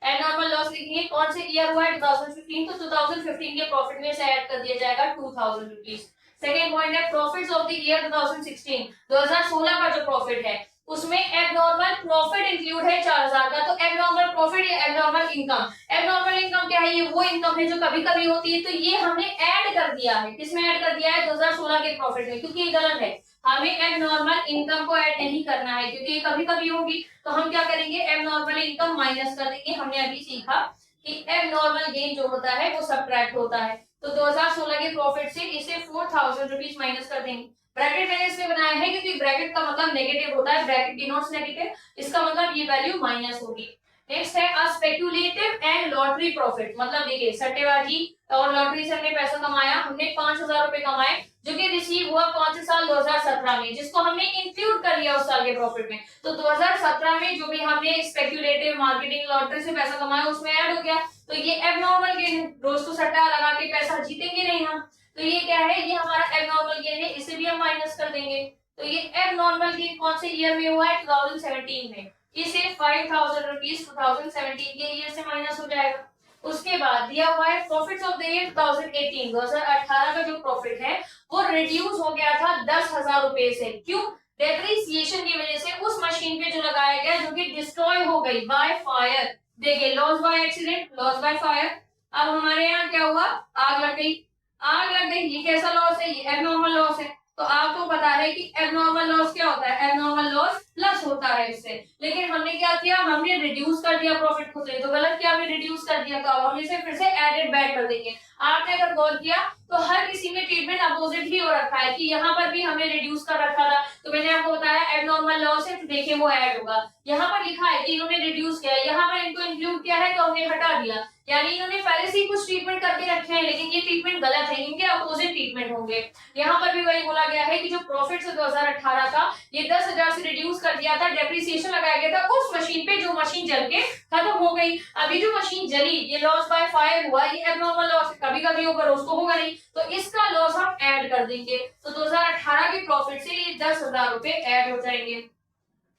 एबनॉर्मल लॉस लिखेंगे, कौन से ईयर हुआ है 2015, तो 2015 के प्रॉफिट में से ऐड कर दिया जाएगा 2,000 रुपीज। सेकेंड पॉइंट है प्रॉफिट्स ऑफ द ईयर 2016, 2016 का जो प्रॉफिट है उसमें एबनॉर्मल प्रॉफिट इंक्लूड है 4,000 का। तो एबनॉर्मल प्रॉफिट या एबनॉर्मल इनकम, एबनॉर्मल इनकम क्या है, ये वो इनकम है जो कभी कभी होती है, तो ये हमने ऐड कर दिया है। किसमें ऐड कर दिया है, 2016 के प्रॉफिट में, क्योंकि ये गलत है। हमें एबनॉर्मल इनकम को ऐड नहीं करना है क्योंकि ये कभी कभी होगी। तो हम क्या करेंगे, एबनॉर्मल इनकम माइनस कर देंगे। हमने अभी सीखा कि एबनॉर्मल गेन जो होता है वो सब्ट्रैक्ट होता है। तो 2016 के प्रॉफिट से इसे 4,000 रुपीज माइनस कर देंगे। ब्रैकेट मैंने इसमें बनाया है क्योंकि ब्रैकेट का मतलब नेगेटिव होता है, ब्रैकेट डिनोट्स नेगेटिव, इसका मतलब ये वैल्यू माइनस होगी। नेक्स्ट है अ स्पेक्युलेटिव एंड लॉटरी प्रॉफिट, मतलब देखिए सट्टेबाजी और लॉटरी से हमने पैसा कमाया, हमने 5,000 रुपए कमाए जो कि रिसीव हुआ कौन से साल, 2017 में, जिसको हमने इंक्लूड कर लिया उस साल के प्रॉफिट में। तो 2017 में जो भी हमने स्पेक्युलेटिव मार्केटिंग लॉटरी से पैसा कमाया उसमें ऐड हो गया। तो ये एबनॉर्मल गेन, रोज को सट्टा लगा के पैसा जीतेंगे नहीं हम, तो ये क्या है, ये हमारा एबनॉर्मल गेन है, इसे भी हम माइनस कर देंगे। तो ये एबनॉर्मल गेन कौन से ईयर में हुआ है, 2017 में, इसे 5,000 रुपीज 2017 के ईयर से माइनस हो जाएगा। उसके बाद दिया हुआ है प्रॉफिट्स ऑफ द ईयर 2018, 2018 का जो प्रॉफिट है वो रिड्यूस हो गया था 10,000 रुपए से। क्यों? डेप्रिसिएशन की वजह से उस मशीन पे जो लगाया गया जो कि डिस्ट्रॉय हो गई बाय फायर। देखिए loss by accident, loss by fire. अब हमारे यहाँ क्या हुआ? आग लग गई। आग लग गई, ये कैसा लॉस है? ये एबनॉर्मल लॉस है। तो आपको पता है कि एबनॉर्मल लॉस क्या होता है? एबनॉर्मल लॉस प्लस होता है इससे। लेकिन हमने क्या किया? हमने रिड्यूस कर दिया प्रॉफिट को से, तो गलत किया, हमने रिड्यूस कर दिया। तो अब हम इसे फिर से एडेड बैक कर देंगे। आपने अगर गौर किया तो हर किसी में ट्रीटमेंट अपोजिट ही हो रखा है कि यहाँ पर भी हमें रिड्यूस कर रखा था, तो मैंने आपको बताया एबनॉर्मल लॉस है, तो देखिए वो ऐड होगा। यहाँ पर लिखा है कि इन्होंने रिड्यूस किया, यहाँ पर इनको इंक्लूड किया है तो हमने हटा दिया। यानी इन्होंने पहले से ही कुछ ट्रीटमेंट करके रखे हैं, लेकिन ये ट्रीटमेंट गलत है, इनके अपोजिट ट्रीटमेंट होंगे। यहाँ पर भी वही बोला गया है कि जो प्रॉफिट 2018 का ये 10,000 से रिड्यूस कर दिया था, डेप्रिसिएशन लगाया गया था उस मशीन पे जो मशीन जल के खत्म हो गई। अभी जो मशीन जली, ये लॉस बाय फायर हुआ, ये एबनॉर्मल लॉस कभी कभी होगा, उसको होगा नहीं, तो इसका लॉस हम ऐड कर देंगे। तो 2018 के प्रॉफिट से ये 10,000 रुपए ऐड हो जाएंगे।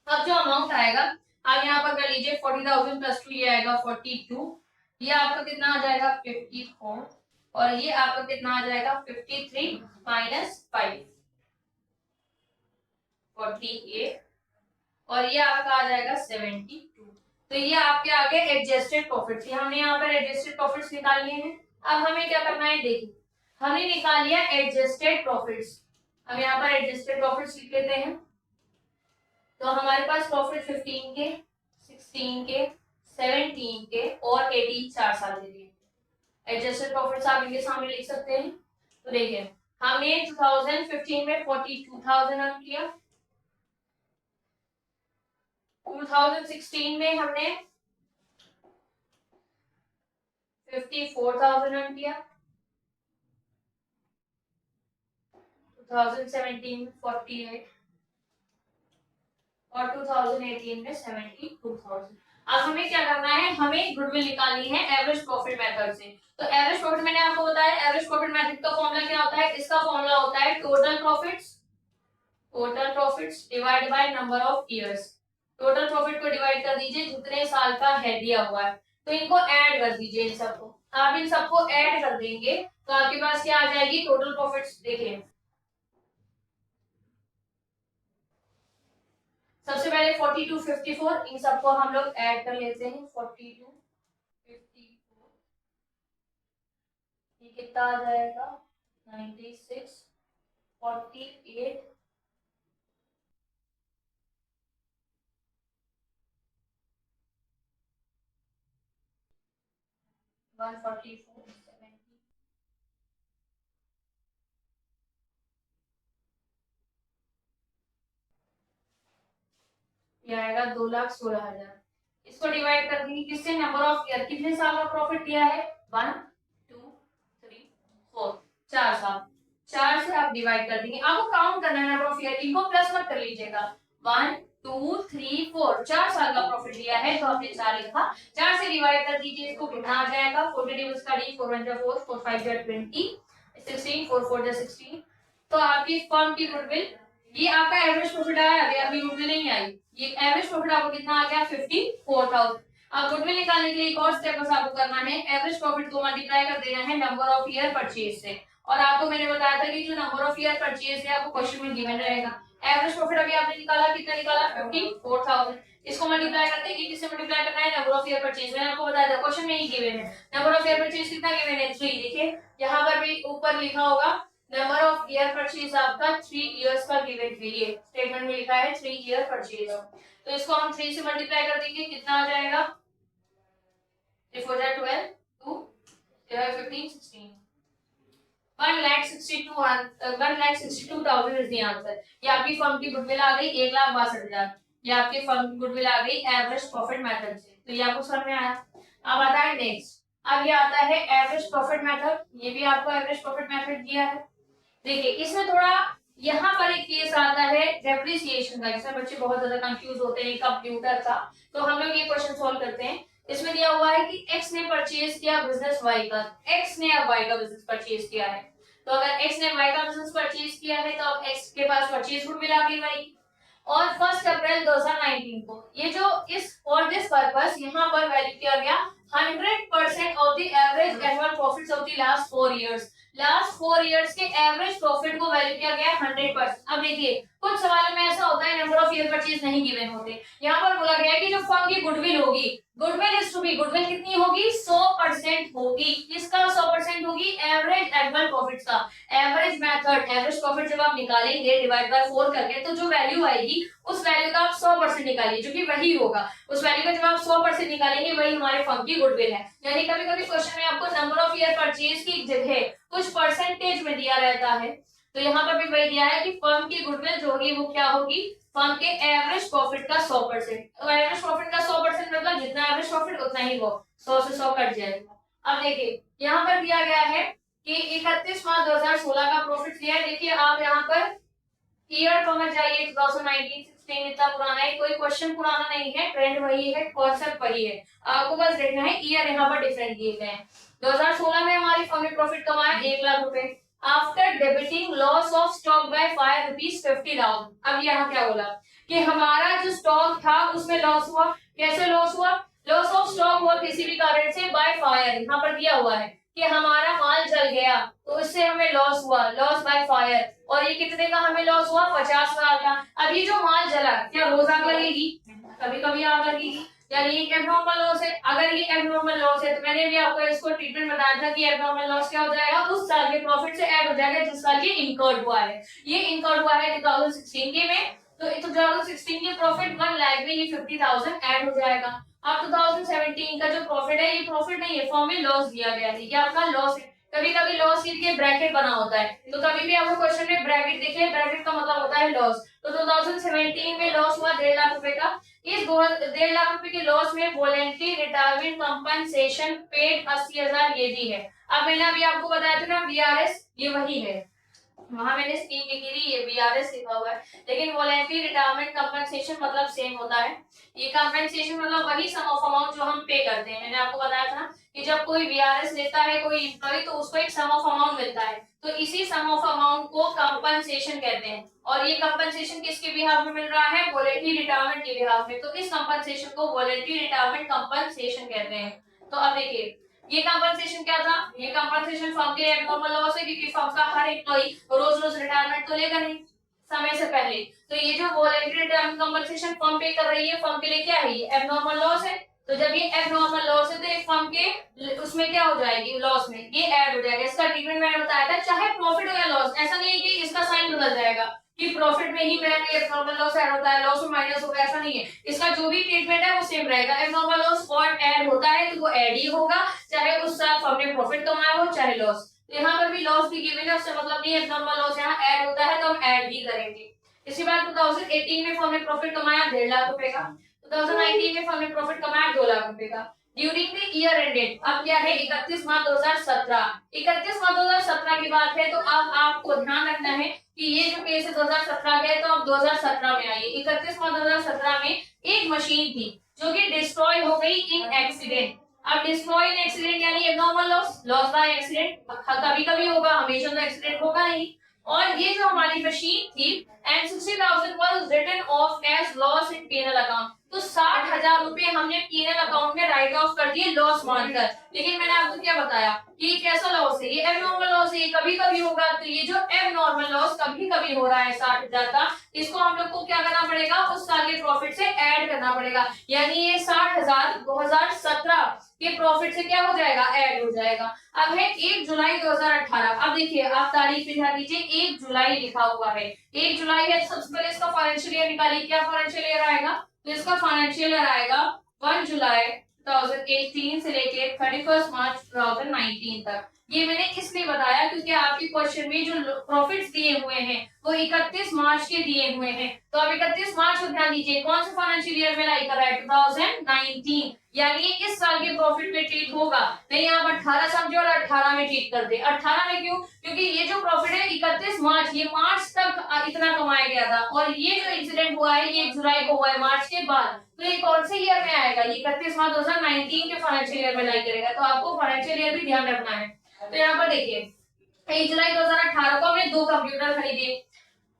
अब जो अमाउंट आएगा आप यहाँ पर कर लीजिए 40,000 प्लस 2 ये आएगा 42, ये आपका कितना आ जाएगा 54, और ये आपका कितना आ जाएगा 53 माइनस 5 48, और ये आपका आ जाएगा 72। तो ये आपके आगे एडजस्टेड प्रॉफिट थी, हमने यहाँ पर एडजस्टेड प्रॉफिट्स निकाल लिए हैं। अब हमें क्या करना है? देखिए हमने निकाल लिया एडजस्टेड प्रॉफिट्स। हम यहाँ पर एडजस्टेड प्रॉफिट्स लिख लेते हैं। तो हमारे पास प्रॉफिट 15 के, 16 के, 17 के और 18 4 साल के लिए एडजस्टेड प्रॉफिट्स आप इनके सामने लिख सकते हैं। तो देखिए हमने 2015 में 42,000 अर्न किया, 2016 में हमने 54,000 अर्न किया, 2017 में 48 और 2018 में 72,000। अब हमें क्या करना है? हमें गुडविल निकालनी है एवरेज प्रॉफिट मेथड से। तो एवरेज प्रॉफिट मैंने आपको बताया, एवरेज प्रॉफिट मेथड का फॉर्मूला क्या होता है? इसका फॉर्मूला होता है total profits divide by number of years. Total profit को डिवाइड कर दीजिए जितने साल का है दिया हुआ है, तो इनको ऐड कर दीजिए। इन सबको आप इन सबको ऐड कर देंगे तो आपके पास क्या आ जाएगी? Total profits. देखिए सबसे पहले 42 54, इन सबको हम लोग ऐड कर लेते हैं। 42 54 ये कितना आ जाएगा? 96 48 144 70 ये आएगा 2,16,000। इसको डिवाइड कर देंगे किससे? नंबर ऑफ ईयर, कितने साल का प्रॉफिट दिया है? 1 2 3 4 4 साल, 4 से आप डिवाइड कर देंगे। आपको काउंट करना है नंबर ऑफ ईयर, इनको प्लस मत कर लीजिएगा। 1 2 3 4 4 साल का प्रॉफिट दिया है तो आपने 4 लिखा। 4 से डिवाइड कर दीजिए, इसको कितना आ जाएगा? 40 का डी 4 1 4 4 5 20 16 4 4 16। तो आपकी फर्म की गुडविल, ये आपका एवरेज प्रॉफिट आया, अभी आपकी गुडविल नहीं आई। ये एवरेज प्रॉफिट आपको कितना आ गया? 54,000। अब गुडविल निकालने के लिए एक और स्टेप बस आपको करना है, एवरेज प्रॉफिट को मल्टीप्लाई कर देना है नंबर ऑफ ईयर परचेज से। और आपको मैंने बताया था कि जो नंबर ऑफ ईयर परचेज है आपको क्वेश्चन में गिवन रहेगा। एवरेज प्रॉफिट अभी आपने निकाला, कितना निकाला? 54,000। इसको मल्टीप्लाई कर देंगे, किससे मल्टीप्लाई करना है? Number of year purchase. मैंने आपको बताया था क्वेश्चन में ही गिवन है। नंबर ऑफ ईयर परचेज कितना गिवन है? 3। देखिए यहाँ पर भी ऊपर लिखा होगा नंबर ऑफ ईयर परचेज आपका 3 इयर्स का गिवन है, ये स्टेटमेंट में लिखा है 3 ईयर परचेज। तो इसको हम 3 से मल्टीप्लाई कर देंगे, कितना आ जाएगा? 3 4 12 2 15 16 1,62,000 इज द आंसर। ये आपकी फर्म की गुडविल आ गई 1,62,000। ये आपकी फर्म की गुडविल आ गई एवरेज प्रॉफिट मेथड से। तो ये आपको समझ में आया। अब आता है नेक्स्ट, अब ये आता है एवरेज प्रॉफिट मेथड। ये भी आपको एवरेज प्रॉफिट मेथड दिया है। देखिए इसमें थोड़ा यहाँ पर एक केस आता है डेप्रिसिएशन का, जिसमें बच्चे बहुत ज्यादा कंफ्यूज होते हैं कंप्यूटर का। तो हम लोग ये क्वेश्चन सॉल्व करते हैं। इसमें दिया हुआ है कि एक्स ने परचेज किया बिजनेस वाई का, एक्स ने अब वाई का बिजनेस परचेज किया है। तो अगर एक्स ने वाई का बिजनेस परचेज किया है तो अब एक्स के पास परचेज गुडविल आ गई वाई की। और 1 अप्रैल 2019 को। ये जो इस फॉर दिस पर्पस यहाँ पर वैल्यू किया गया 100% of the average annual profits of the last 4 years. Last 4 years के एवरेज प्रॉफिट को वैल्यू किया गया 100%। अब देखिए कुछ सवालों में ऐसा होता है नंबर ऑफ ईयर परचेज नहीं गिवन होते। यहाँ पर बोला गया है कि जो फर्म की गुडविल होगी, goodwill is to be, goodwill कितनी होगी 100% होगी। किसका 100% होगी? एवरेज एनुअल प्रॉफिट का। एवरेज मेथड, एवरेज प्रॉफिट जब आप निकालेंगे डिवाइड बाय 4 करके तो जो वैल्यू आएगी उस वैल्यू का आप 100% निकालिए जो कि वही होगा। उस वैल्यू का जब आप 100% निकालेंगे वही हमारे फर्म की गुडविल है। यानी कभी कभी क्वेश्चन में आपको नंबर ऑफ ईयर परचेज की जगह कुछ परसेंटेज में दिया रहता है, तो यहाँ पर भी वही दिया है कि फर्म की गुडविल जो होगी वो क्या होगी? फर्म के एवरेज प्रॉफिट का 100%। तो एवरेज प्रॉफिट का 100% मतलब जितना एवरेज प्रॉफिट उतना ही वो 100 से 100 कट जाएगा। अब देखिए यहाँ पर दिया गया है कि 31 मार्च 2016 का प्रॉफिट दिया है। देखिए आप यहाँ पर ईयर को मत जाइए, 2019 16 इतना पुराना है, कोई क्वेश्चन पुराना नहीं है, ट्रेंड वही है, कॉन्सेप्ट वही है, आपको बस देखना है ईयर यहाँ पर डिफरेंट दिए गए हैं। 2016 में हमारी फर्म ने प्रॉफिट कमाया 1 लाख रुपए after debiting loss of stock by ₹550,000। अब यहाँ क्या बोला कि हमारा जो स्टॉक था उसमें लॉस हुआ। कैसे लॉस हुआ? लॉस ऑफ स्टॉक हुआ किसी भी कारण से बाय फायर। यहाँ पर दिया हुआ है कि हमारा माल जल गया तो उससे हमें लॉस हुआ, लॉस बाय फायर। और ये कितने का हमें लॉस हुआ? 50,000 का। अब ये जो माल जला क्या रोज आग लगेगी? कभी कभी आग लगेगी, यानी ये एब्नॉर्मल लॉस है। अगर ये एब्नॉर्मल लॉस है तो मैंने भी आपको इसको ट्रीटमेंट बताया था कि एब्नॉर्मल लॉस क्या हो जाएगा? उस साल के प्रॉफिट से ऐड हो जाएगा जिस साल ये इनकर्ड हुआ है। ये इनकर्ड हुआ है 2016 के में, तो 2016 के प्रॉफिट 1 लाख में ये 50,000 ऐड हो जाएगा। अब 2017 का जो प्रॉफिट है ये प्रॉफिट नहीं है, फॉर्म में लॉस दिया गया है, ये आपका लॉस है। कभी कभी लॉस के ब्रैकेट बना होता है, तो कभी भी आपको क्वेश्चन में ब्रैकेट दिखे, ब्रैकेट का मतलब होता है लॉस। तो 2017 में लॉस हुआ 1.5 लाख रुपए का। इस 1.5 लाख रुपए के लॉस में वॉलंटरी रिटायरमेंट कंपनसेशन पेड 80,000 ये भी है। अब मैंने अभी आपको बताया था ना वीआरएस, ये वही है, वहां मैंने स्कीम लिखी थी, ये वीआरएस लिखा हुआ है, लेकिन वॉलंटरी रिटायरमेंट कंपनसेशन मतलब सेम होता है। ये कंपनसेशन मतलब वही सम ऑफ अमाउंट जो हम पे करते हैं। मैंने आपको बताया था कि जब कोई वीआरएस लेता है कोई एम्प्लॉय तो उसको एक सम ऑफ अमाउंट मिलता है, तो इसी सम ऑफ अमाउंट को कंपनसेशन कहते हैं। और ये कंपनसेशन किसके बिहाफ में मिल रहा है? वॉलंटरी रिटायरमेंट के बिहाफ में, तो इस कंपनसेशन को वॉलंटरी रिटायरमेंट कंपनसेशन कहते हैं। तो अब देखिए ये कंपनसेशन क्या था? ये कंपनसेशन फर्म के एब्नॉर्मल लॉस है क्योंकि फर्म का हर एम्प्लॉई रोज रोज रिटायरमेंट तो लेगा नहीं समय से पहले, तो ये जो वॉलंटरी रिटायरमेंट कंपनसेशन फर्म पे कर रही है फर्म के लिए क्या है? ये एब्नॉर्मल लॉस है। तो जब ये एब्नॉर्मल लॉस है तो एक फर्म के उसमें क्या हो जाएगी? लॉस में ये ऐड हो जाएगा। इसका ट्रीटमेंट मैंने बताया था, चाहे प्रॉफिट हो या लॉस, ऐसा नहीं है कि इसका साइन बदल जाएगा कि प्रॉफिट में ही मेरा एब्नॉर्मल लॉस ऐड होता है, लॉस में माइनस होगा, ऐसा नहीं है। इसका जो भी ट्रीटमेंट है वो सेम रहेगा। एब्नॉर्मल लॉस और ऐड होता है तो वो ऐड ही होगा, चाहे उस साल फर्म ने प्रॉफिट कमाया हो चाहे लॉस। यहाँ पर भी लॉस भी गिवन है, उससे मतलब नहीं एब्नॉर्मल लॉस यहाँ ऐड होता है तो हम ऐड ही करेंगे। इसी बार 2018 में फर्म ने प्रॉफिट कमाया 1.5 लाख रुपए का, 2019 में फर्म ने प्रॉफिट कमाया 2 लाख रुपए का। ड्यूरिंग द ईयर एंडेड, अब क्या है 31 मार्च 2017, 31 मार्च 2017 की बात है, तो अब आपको ध्यान रखना है कि ये जो केस है 2017 का है, तो अब 2017 में आइए। 31 मार्च 2017 में एक मशीन थी जो कि डिस्ट्रॉय हो गई इन एक्सीडेंट। अब डिस्ट्रॉय इन एक्सीडेंट यानी abnormal loss, loss by accident कभी कभी होगा, हमेशा तो एक्सीडेंट होगा नहीं। और ये जो हमारी मशीन थी and 60,000 was written off as loss in PNL account, तो 60,000 रुपए हमने पीएनएल अकाउंट में राइट ऑफ कर दिए लॉस मानकर। लेकिन मैंने आपको क्या बताया कि कैसा लॉस है? ये एबनॉर्मल लॉस है, ये कभी कभी होगा। तो ये जो एबनॉर्मल लॉस कभी कभी हो रहा है 60,000 का, इसको हम लोग को क्या करना पड़ेगा? उस साल के प्रॉफिट से ऐड करना पड़ेगा। यानी ये 60,000 2017 के प्रॉफिट से क्या हो जाएगा? ऐड हो जाएगा। अब है 1 जुलाई 2018। अब देखिए आप तारीख पे ध्यान दीजिए, 1 जुलाई लिखा हुआ है, 1 जुलाई है। सबसे पहले इसका फाइनेंशियल ईयर निकालिए, क्या फाइनेंशियल ईयर आएगा? तो इसका फाइनेंशियल ईयर आएगा 1 जुलाई 2018 से लेके 31 मार्च 2019 तक। ये मैंने इसलिए बताया क्योंकि आपके क्वेश्चन में जो प्रॉफिट्स दिए हुए हैं वो 31 मार्च के दिए हुए हैं। तो अब 31 मार्च को ध्यान दीजिए, कौन सा फाइनेंशियल ईयर में लाई कर रहा है? 2019, यानी इस साल के प्रॉफिट में ट्रीट होगा। नहीं आप 18 समझे और 18 में ट्रीट कर दे। 18 में क्यों? क्योंकि ये जो प्रॉफिट है 31 मार्च, ये मार्च तक इतना कमाया गया था, और ये जो इंसिडेंट हुआ है ये 1 जुलाई को हुआ है, मार्च के बाद। तो ये कौन से ईयर में आएगा? ये 31 मार्च 2019 के फाइनेंशियल ईयर में लाई करेगा। तो आपको फाइनेंशियल ईयर भी ध्यान रखना है। तो यहाँ पर देखिए 1 जुलाई 2018 को हमने 2 कंप्यूटर खरीदे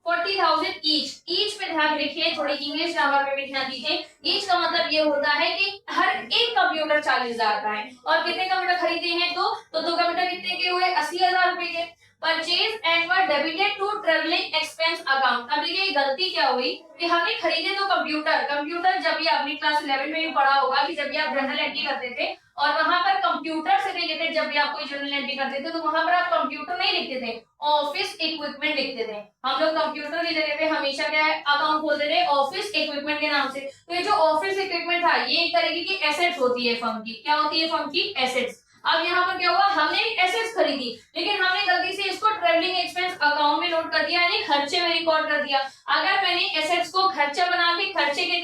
40,000 ईच में ध्यान रखिए, थोड़ी इंग्लिश ग्रामर पे भी ध्यान दीजिए। ईच का मतलब ये होता है कि हर एक कंप्यूटर 40,000 का है। और कितने कंप्यूटर खरीदे हैं? तो दो कंप्यूटर कितने के हुए? 80,000 रुपए के। Purchase and were debited to travelling expense account. अब देखिए गलती क्या हुई कि हमने खरीदे तो कंप्यूटर जब भी आपने क्लास 11 में भी पढ़ा होगा कि जब भी आप जर्नल एंट्री करते थे और वहां पर कंप्यूटर से रिलेटेड जब भी आप कोई जर्नल एंट्री करते थे तो वहां पर आप कंप्यूटर नहीं लिखते थे, ऑफिस इक्विपमेंट लिखते थे। हम लोग कंप्यूटर की जगह पे हमेशा क्या है अकाउंट खोलते थे ऑफिस इक्विपमेंट के नाम से। तो ये जो ऑफिस इक्विपमेंट था ये एक तरीके की एसेट्स होती है फर्म की। क्या होती है फर्म की? एसेट्स। अब यहाँ पर क्या हुआ, हमने एसेट्स खरीदी लेकिन हमने गलती से इसको ट्रेवलिंग एक्सपेंस अकाउंट में नोट कर दिया, यानी खर्चे में रिकॉर्ड कर दिया। अगर मैंने एसेट्स को खर्चा बना के खर्चे के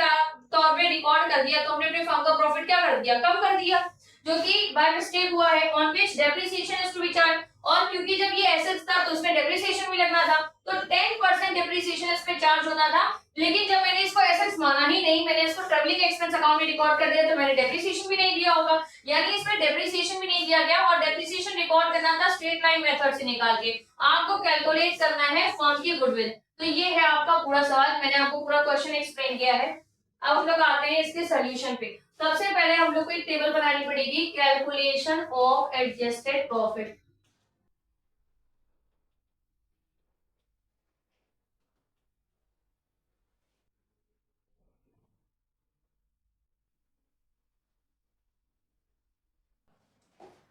तौर पे रिकॉर्ड कर दिया तो हमने अपने फर्म का प्रॉफिट क्या कर दिया? कम कर दिया, जो कि बाय मिस्टेक हुआ है। On which depreciation is to be charge. और क्योंकि जब ये एसेट्स था तो उसमें डेप्रिसिएशन भी लगना था, तो 10% डेप्रिसिएशन इस पे चार्ज होना था। लेकिन जब मैंने इसको एसेट्स माना ही नहीं, मैंने इसको ट्रेवलिंग एक्सपेंस अकाउंट में रिकॉर्ड कर दिया तो मैंने डेप्रिसिएशन भी नहीं दिया होगा, यानी इसमें डेप्रिसिएशन भी नहीं दिया गया। और डेप्रिसिएशन रिकॉर्ड करना था स्ट्रेट लाइन मेथड से निकाल के। आपको कैलकुलेट करना है फर्म की गुडविल। तो ये है आपका पूरा सवाल, मैंने आपको पूरा क्वेश्चन एक्सप्लेन किया है। अब हम लोग आते हैं इसके सोल्यूशन पे। सबसे पहले हम लोग को एक टेबल बनानी पड़ेगी, कैलकुलेशन ऑफ एडजस्टेड प्रॉफिट।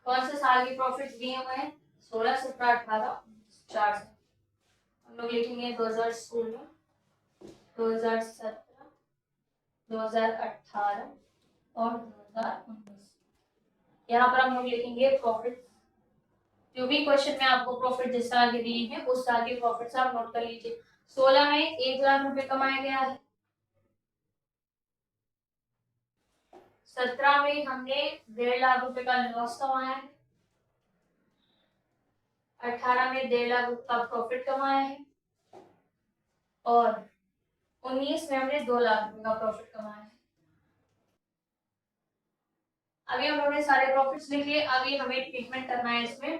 कौन से साल के प्रॉफिट दिए हुए हैं? 16, 17, 18, 4 साल। हम लोग लिखेंगे 2016, 2017, 2018 और 2019। यहाँ पर हम लोग लिखेंगे प्रॉफिट। जो भी क्वेश्चन में आपको प्रॉफिट जिस साल के दिए हैं उस साल के प्रॉफिट से आप नोट कर लीजिए। 16 में 1,00,000 रुपए कमाया गया है। 17 में हमने 1.5 लाख रुपए का लॉस कमाया है। 18 में 1.5 लाख रुपए का प्रॉफिट कमाया है। और 19 में हमने 2 लाख रुपए का प्रॉफिट कमाया है। अभी हम लोगों ने सारे प्रॉफिट्स लिख लिए, अभी हमें ट्रीटमेंट करना है इसमें।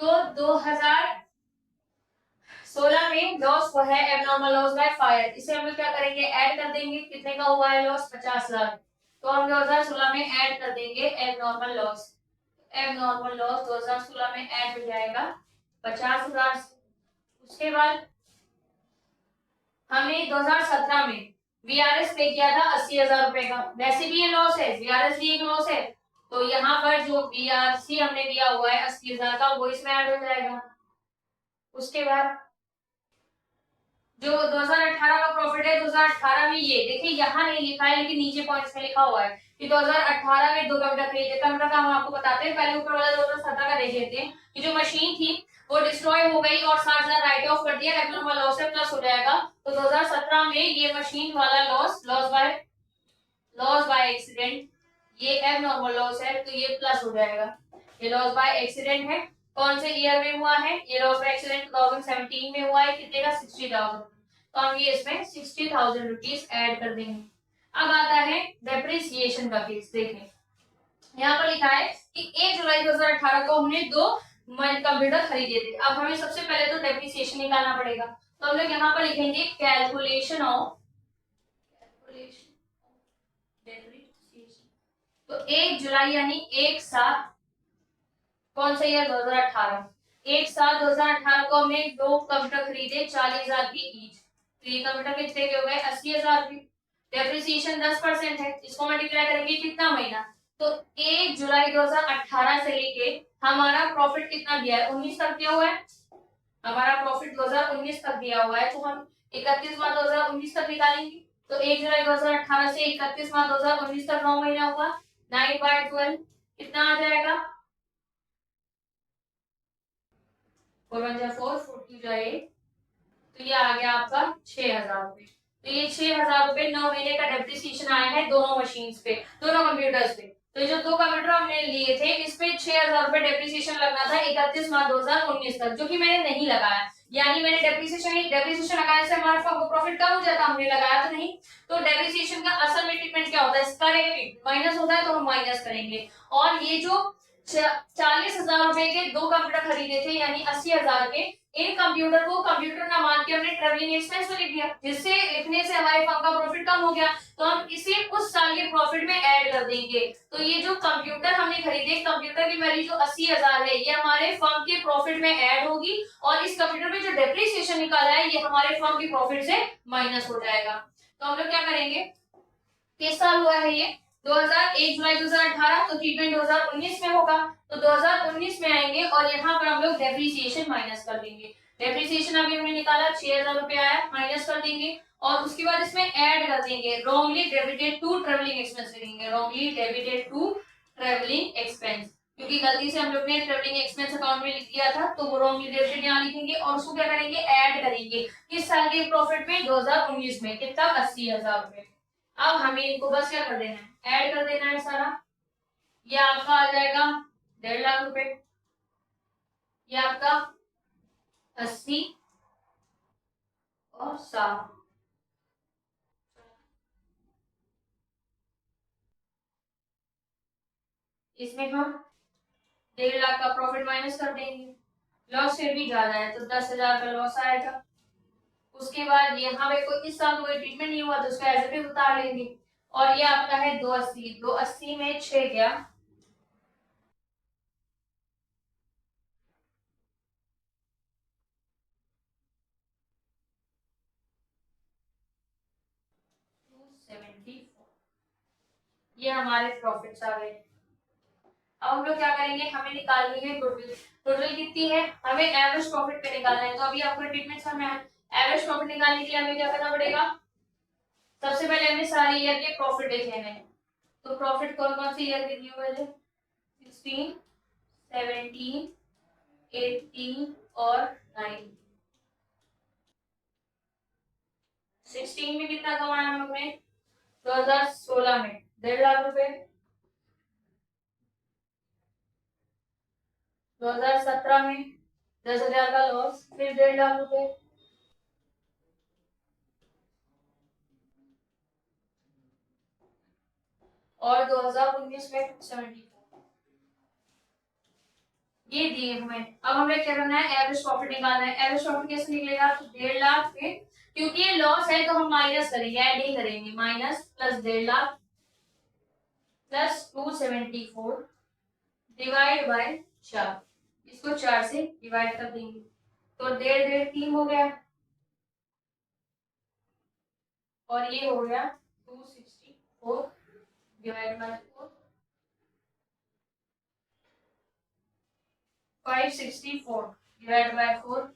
तो 2016 में लॉस वो है एबनॉर्मल लॉस बाय फायर, इसे हम लोग क्या करेंगे? ऐड कर देंगे। कितने का हुआ है लॉस? 50 लाख। तो हम 2016 में ऐड कर देंगे एबनॉर्मल लॉस। एबनॉर्मल लॉस 2016 में ऐड हो जाएगा 50,000। उसके बाद हमने 2017 में वीआरएस पे किया था 80,000 रुपए का। वैसे भी ये लॉस है, वीआरएस भी एक लॉस है, तो यहाँ पर जो वीआरसी हमने दिया हुआ है 80,000 का वो इसमें ऐड हो जाएगा। उसके बाद जो 2018 का प्रॉफिट है, 2018 में ये देखिए यहाँ नहीं लिखा है लेकिन नीचे पॉइंट्स में लिखा हुआ है कि 2018 में 2 कंप्यूटर खरीदे। कंप्यूटर का हम आपको बताते हैं, पहले ऊपर वाला 2017 का देख लेते हैं कि जो मशीन थी वो डिस्ट्रॉय हो गई और 60,000 राइट ऑफ कर दिया, एबनॉर्मल लॉस है प्लस हो जाएगा। तो 2017 में ये मशीन वाला लॉस लॉस बाय एक्सीडेंट, ये एबनॉर्मल लॉस है तो ये प्लस हो जाएगा। ये लॉस बाय एक्सीडेंट है। कौन से ईयर में हुआ है ये लॉस बाय एक्सीडेंट? 2017 में हुआ है। कितने का? 60,000। तो हम ये इसमें 60,000 रुपीज ऐड कर देंगे। अब आता है डेप्रिसिएशन का केस। देखें यहाँ पर लिखा है कि 1 जुलाई 2018 को हमने 2 कंप्यूटर खरीदे थे। अब हमें सबसे पहले तो डेप्रिसिएशन निकालना पड़ेगा, तो हम लोग यहाँ पर लिखेंगे कैलकुलेशन ऑफ डेप्रिसिएशन। तो 1 जुलाई यानी एक साल, कौन सा ईयर? 2018। एक साल 2018 को हमने 2 कंप्यूटर खरीदे 40,000 की ईच। तो ये कंप्यूटर कितने के हो गए? 80,000 की। डेप्रिसिएशन 10% है, इसको मल्टीप्लाई करेंगे कितना महीना? तो 1 जुलाई 2018 से लेके हमारा प्रॉफिट कितना दिया है? 19 तक दिया हुआ है। हमारा प्रॉफिट 2019 तक दिया हुआ है, तो हम 31 मार्च 2019 तक निकालेंगे। तो 1 जुलाई 2018 से 31 मार्च 2019 तक 9 महीना हुआ। 9/12 कितना आ जाएगा? 4 40 जाए तो ये आ गया आपका 6,000 रुपए। तो ये 6,000 रुपए 9 महीने का डेप्रिसिएशन आया है दोनों मशीन्स पे, दोनों कंप्यूटर्स पे। तो जो 2 कंप्यूटर हमने लिए थे इस पे 6,000 रुपए डेप्रिसिएशन लगना था 31 मार्च 2019 तक, जो कि मैंने नहीं लगाया। यानी मैंने डेप्रिसिएशन लगाने से हमारा प्रॉफिट कम हो जाता, हमने लगाया तो नहीं। तो डेप्रिसिएशन का असल में ट्रीटमेंट क्या होता है? इसका माइनस होता है तो हम माइनस करेंगे। और ये जो 40,000 रुपए के 2 कंप्यूटर खरीदे थे, यानी 80,000 के। इन कंप्यूटर को कंप्यूटर ना मान के हमने ट्रेवलिंग एक्सपेंस में लिख दिया, जिससे लिखने से हमारे फर्म का प्रॉफिट कम हो गया, तो हम इसे उस साल के प्रॉफिट में ऐड कर देंगे। तो ये जो कंप्यूटर हमने खरीदे, कंप्यूटर की वैल्यू जो 80,000 है, ये हमारे फर्म के प्रॉफिट में ऐड होगी, और इस कंप्यूटर में जो डेप्रिसिएशन निकाला है, ये हमारे फर्म की प्रॉफिट से माइनस हो जाएगा। तो हम लोग क्या करेंगे, किस साल हुआ है ये, 2001 जुलाई 2018, तो ट्रीटमेंट 2019 में होगा, तो 2019 में आएंगे और यहाँ पर हम लोग डेप्रिसिएशन माइनस कर देंगे। डेप्रिसिएशन अभी हमने निकाला 6,000 रुपए आया, माइनस कर देंगे, और उसके बाद इसमें ऐड कर देंगे wrongly debited to travelling expense लिखेंगे, wrongly debited to travelling expense, क्योंकि गलती से हम लोग ने ट्रेवलिंग एक्सपेंस अकाउंट में लिख दिया था, तो वो रॉन्गली डेबिटेड यहाँ लिखेंगे, और उसको क्या करेंगे, ऐड करेंगे किस साल के प्रॉफिट में, 2019 में, कितना, 80,000 रुपए। अब हमें इनको बस क्या कर देना है, ऐड कर देना है सारा। ये आपका आ जाएगा 1.5 लाख रुपए, ये आपका 80 और 60, इसमें हम 1.5 लाख का प्रॉफिट माइनस कर देंगे। लॉस फिर भी ज्यादा है, तो 10,000 का लॉस आएगा। उसके बाद यहाँ पे कोई इस साल कोई ट्रीटमेंट नहीं हुआ, तो उसका एज इट इज उतार लेंगे, और ये आपका है 280, 280 में 6 गया, 274, ये हमारे प्रॉफिट्स आ गए। अब हम लोग क्या करेंगे, हमें निकालनी है गुडविल। गुडविल कितनी है, हमें एवरेज प्रॉफिट पे निकालना है, तो अभी आपको ट्रीटमेंट समझ में है। एवरेज प्रॉफिट निकालने के लिए हमें क्या करना पड़ेगा, सबसे पहले हमें सारी ईयर के प्रॉफिट लिखे हैं। तो प्रॉफिट कौन कौन सी ईयर की हुए थे, 16, 17, 18 और 9। 16 में कितना कमाया हम लोग ने, 2016 में 1.5 लाख रुपए, 2017 में 10,000 का लॉस, फिर 1.5 लाख रुपए, और 2019 में 74, ये दिए हमें। अब हमें क्या करना है, एवरेज प्रॉफिट निकालना है। एवरेज प्रॉफिट कैसे निकलेगा, तो 1.5 लाख पे, क्योंकि ये लॉस है तो हम माइनस करेंगे, ऐड नहीं करेंगे, minus plus 1.5 lakh plus 274 divide by 4, इसको 4 से डिवाइड कर देंगे, तो 1.5 3 हो गया, और ये हो गया 264 डिवाइड बाय 4, 564 डिवाइड बाय 4,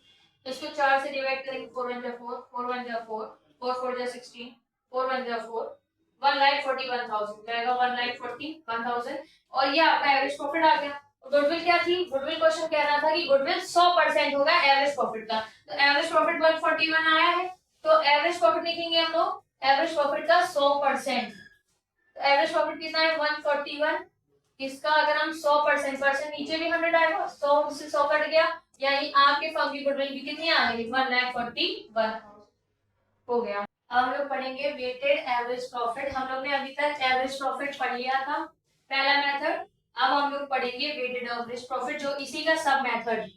इसको 4 से डिवाइड करेंगे, 4 1 जा 4, 4 1 जा 4, 4 4 जा 16, 4 1 जा 4, 1,41,000 जाएगा, 1,41,000, और ये आपका एवरेज प्रॉफिट आ गया। गुडविल क्या थी, गुडविल क्वेश्चन कह रहा था कि गुडविल 100% होगा एवरेज प्रॉफिट का, तो एवरेज प्रॉफिट 141 आया है, तो एवरेज प्रॉफिट लिखेंगे हम लोग, एवरेज प्रॉफिट का 100%, तो एवरेज प्रॉफिट कितना है, 141, इसका अगर हम 100% परसेंट नीचे भी 100 आएगा, 100 से 100 कट गया, यानी आपके फर्म की गुडविल भी कितनी आ गई, 1,41,000 हो गया। अब हम लोग पढ़ेंगे वेटेड एवरेज प्रॉफिट। हम लोग ने अभी तक एवरेज प्रॉफिट पढ़ लिया था, पहला मेथड। अब हम लोग पढ़ेंगे वेटेड एवरेज प्रॉफिट, जो इसी का सब मेथड है।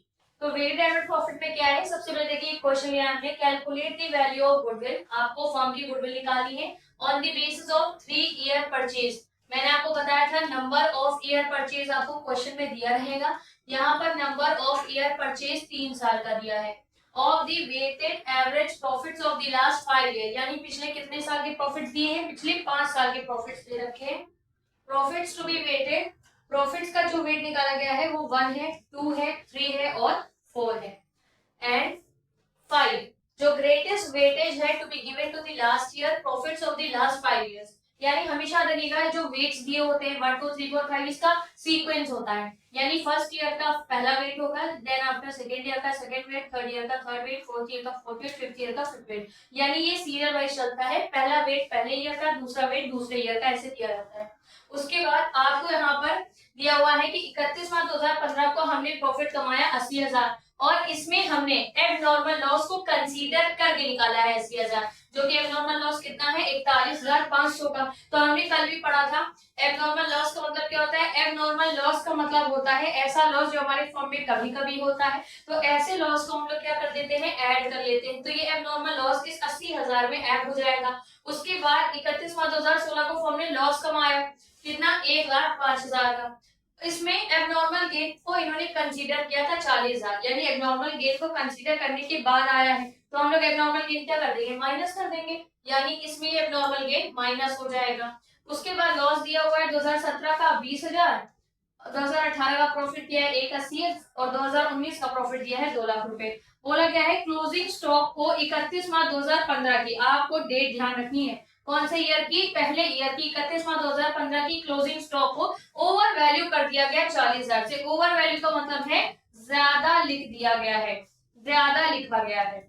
तो वेटेड एवरेज प्रॉफिट में क्या है, सबसे पहले देखिए क्वेश्चन लिया हमने, calculate the value of goodwill, आपको फर्म की गुडविल निकालनी है on the basis of 3 year purchase. मैंने आपको बताया था नंबर ऑफ ईयर परचेज आपको क्वेश्चन में दिया रहेगा, यहाँ पर नंबर ऑफ ईयर परचेज 3 साल का दिया है, of the weighted average profits of the last 5 year, यानी पिछले कितने साल के प्रॉफिट्स दिए हैं, पिछले 5 साल के प्रॉफिट्स दे रखे हैं। Profits to be weighted, profits का जो वेट निकाला गया है वो 1 है, 2 है, 3 है और 4 है, एंड 5 जो ग्रेटेस्ट वेटेज है to be given to the last year profits of the last 5 years, यानी हमेशा देखिएगा जो वेट्स दिए होते हैं 1 2 3 4 5, इसका सीक्वेंस होता है, यानी फर्स्ट ईयर का पहला वेट होगा, देन आफ्टर सेकंड ईयर का सेकंड वेट, थर्ड ईयर का थर्ड वेट, फोर्थ ईयर का फोर्थ वेट, फिफ्थ ईयर का फिफ्थ वेट, यानी ये सीरियल वाइज चलता है, पहला वेट पहले ईयर का, दूसरा वेट दूसरे ईयर का, ऐसे दिया जाता है। उसके बाद आपको यहाँ पर दिया हुआ है कि 31 मार्च 2015 को हमने प्रॉफिट कमाया 80,000, और इसमें हमने एबनॉर्मल लॉस को कंसीडर करके निकाला है 80,000, जो कि एबनॉर्मल लॉस कितना है, 41,500 का। तो हमने कल भी पढ़ा था एबनॉर्मल लॉस का मतलब क्या होता है? एबनॉर्मल लॉस का मतलब होता है ऐसा लॉस जो हमारे फॉर्म में कभी कभी होता है, तो ऐसे लॉस को हम लोग क्या कर देते हैं? ऐड कर लेते हैं। तो ये एबनॉर्मल लॉस इस 80,000 में ऐड हो जाएगा। उसके बाद 31 मार्च 2016 को फॉर्म ने लॉस कमाया कितना? 1,05,000 का। इसमें एबनॉर्मल गेन को इन्होंने कंसीडर किया था 40,000, यानी एबनॉर्मल गेन को कंसीडर करने के बाद आया है, तो हम लोग एबनॉर्मल गेन क्या कर देंगे? माइनस कर देंगे, यानी इसमें एबनॉर्मल गेन माइनस हो जाएगा। उसके बाद लॉस दिया हुआ है 2017 का 20,000, 2018 का प्रॉफिट दिया है 180 और 2019 का प्रॉफिट दिया है 2 लाख रुपए। बोला गया है क्लोजिंग स्टॉक को 31 मार्च 2015 की, आपको डेट ध्यान रखनी है, कौन से ईयर की? पहले ईयर की 31 मार्च 2015 की क्लोजिंग स्टॉक को ओवर वैल्यू कर दिया गया 40,000 से। ओवर वैल्यू का मतलब है ज्यादा लिख दिया गया है, ज्यादा लिखा गया है,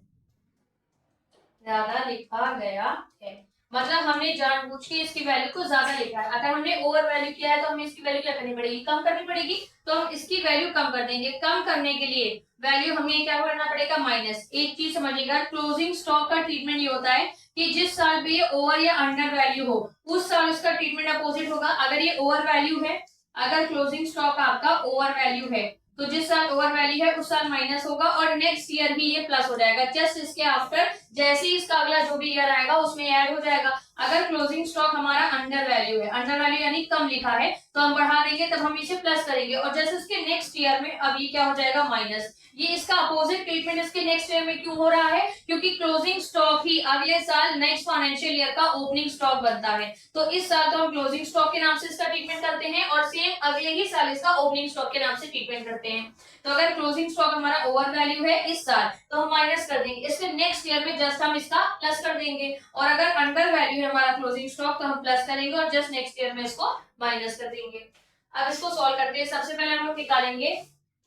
ज्यादा लिखा गया है, मतलब हमने जानबूझ के इसकी वैल्यू को ज्यादा लिखा है। अगर हमने ओवर वैल्यू किया है तो हमें इसकी वैल्यू क्या करनी पड़ेगी? कम करनी पड़ेगी। तो हम इसकी वैल्यू कम कर देंगे। कम करने के लिए वैल्यू हमें क्या करना पड़ेगा? माइनस। एक चीज समझिएगा, क्लोजिंग स्टॉक का ट्रीटमेंट ये होता है कि जिस साल पे ये ओवर या अंडर वैल्यू हो उस साल उसका ट्रीटमेंट अपोजिट होगा। अगर ये ओवर वैल्यू है, अगर क्लोजिंग स्टॉक आपका ओवर वैल्यू है तो जिस साल ओवर वैल्यू है उस साल माइनस होगा और नेक्स्ट ईयर भी ये प्लस हो जाएगा। जस्ट इसके आफ्टर जैसे ही इसका अगला जो भी ईयर आएगा उसमें ऐड हो जाएगा। अगर क्लोजिंग स्टॉक हमारा अंडर वैल्यू है, अंडर वैल्यू यानी कम लिखा है, तो हम बढ़ा देंगे, तब हम इसे प्लस करेंगे और जैसे उसके नेक्स्ट ईयर में अब ये क्या हो जाएगा? माइनस। ये इसका अपोजिट ट्रीटमेंट इसके नेक्स्ट ईयर में क्यों हो रहा है? क्योंकि क्लोजिंग स्टॉक ही अगले साल नेक्स्ट फाइनेंशियल ईयर का ओपनिंग स्टॉक बनता है। तो इस साल तो हम क्लोजिंग स्टॉक के नाम से इसका ट्रीटमेंट करते हैं और सेम अगले ही साल इसका ओपनिंग स्टॉक के नाम से ट्रीटमेंट करते हैं। तो अगर क्लोजिंग स्टॉक हमारा ओवर वैल्यू है इस साल तो हम माइनस कर देंगे, इसके नेक्स्ट ईयर में जस्ट हम इसका प्लस कर देंगे, और अगर अंडर वैल्यू है हमारा क्लोजिंग स्टॉक तो हम प्लस करेंगे और जस्ट नेक्स्ट ईयर में इसको माइनस कर देंगे। अब इसको सॉल्व करते हैं। सबसे पहले हम लोग निकालेंगे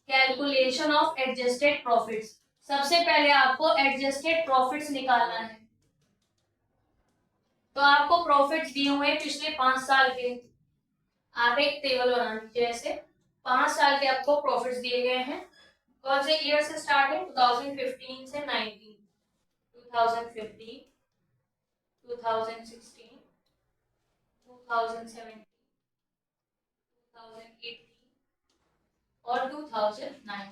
कैलकुलेशन ऑफ एडजस्टेड प्रॉफिट्स। सबसे पहले आपको एडजस्टेड प्रॉफिट्स निकालना है। तो आपको प्रॉफिट्स दिए हुए हैं पिछले 5 साल के, आप एक टेबल बना लीजिए। ऐसे 5 साल के आपको प्रॉफिट्स दिए गए हैं। कौन से ईयर से स्टार्ट है? 2015 से 19, 2015, 2016, 2017, 2018 और 2009।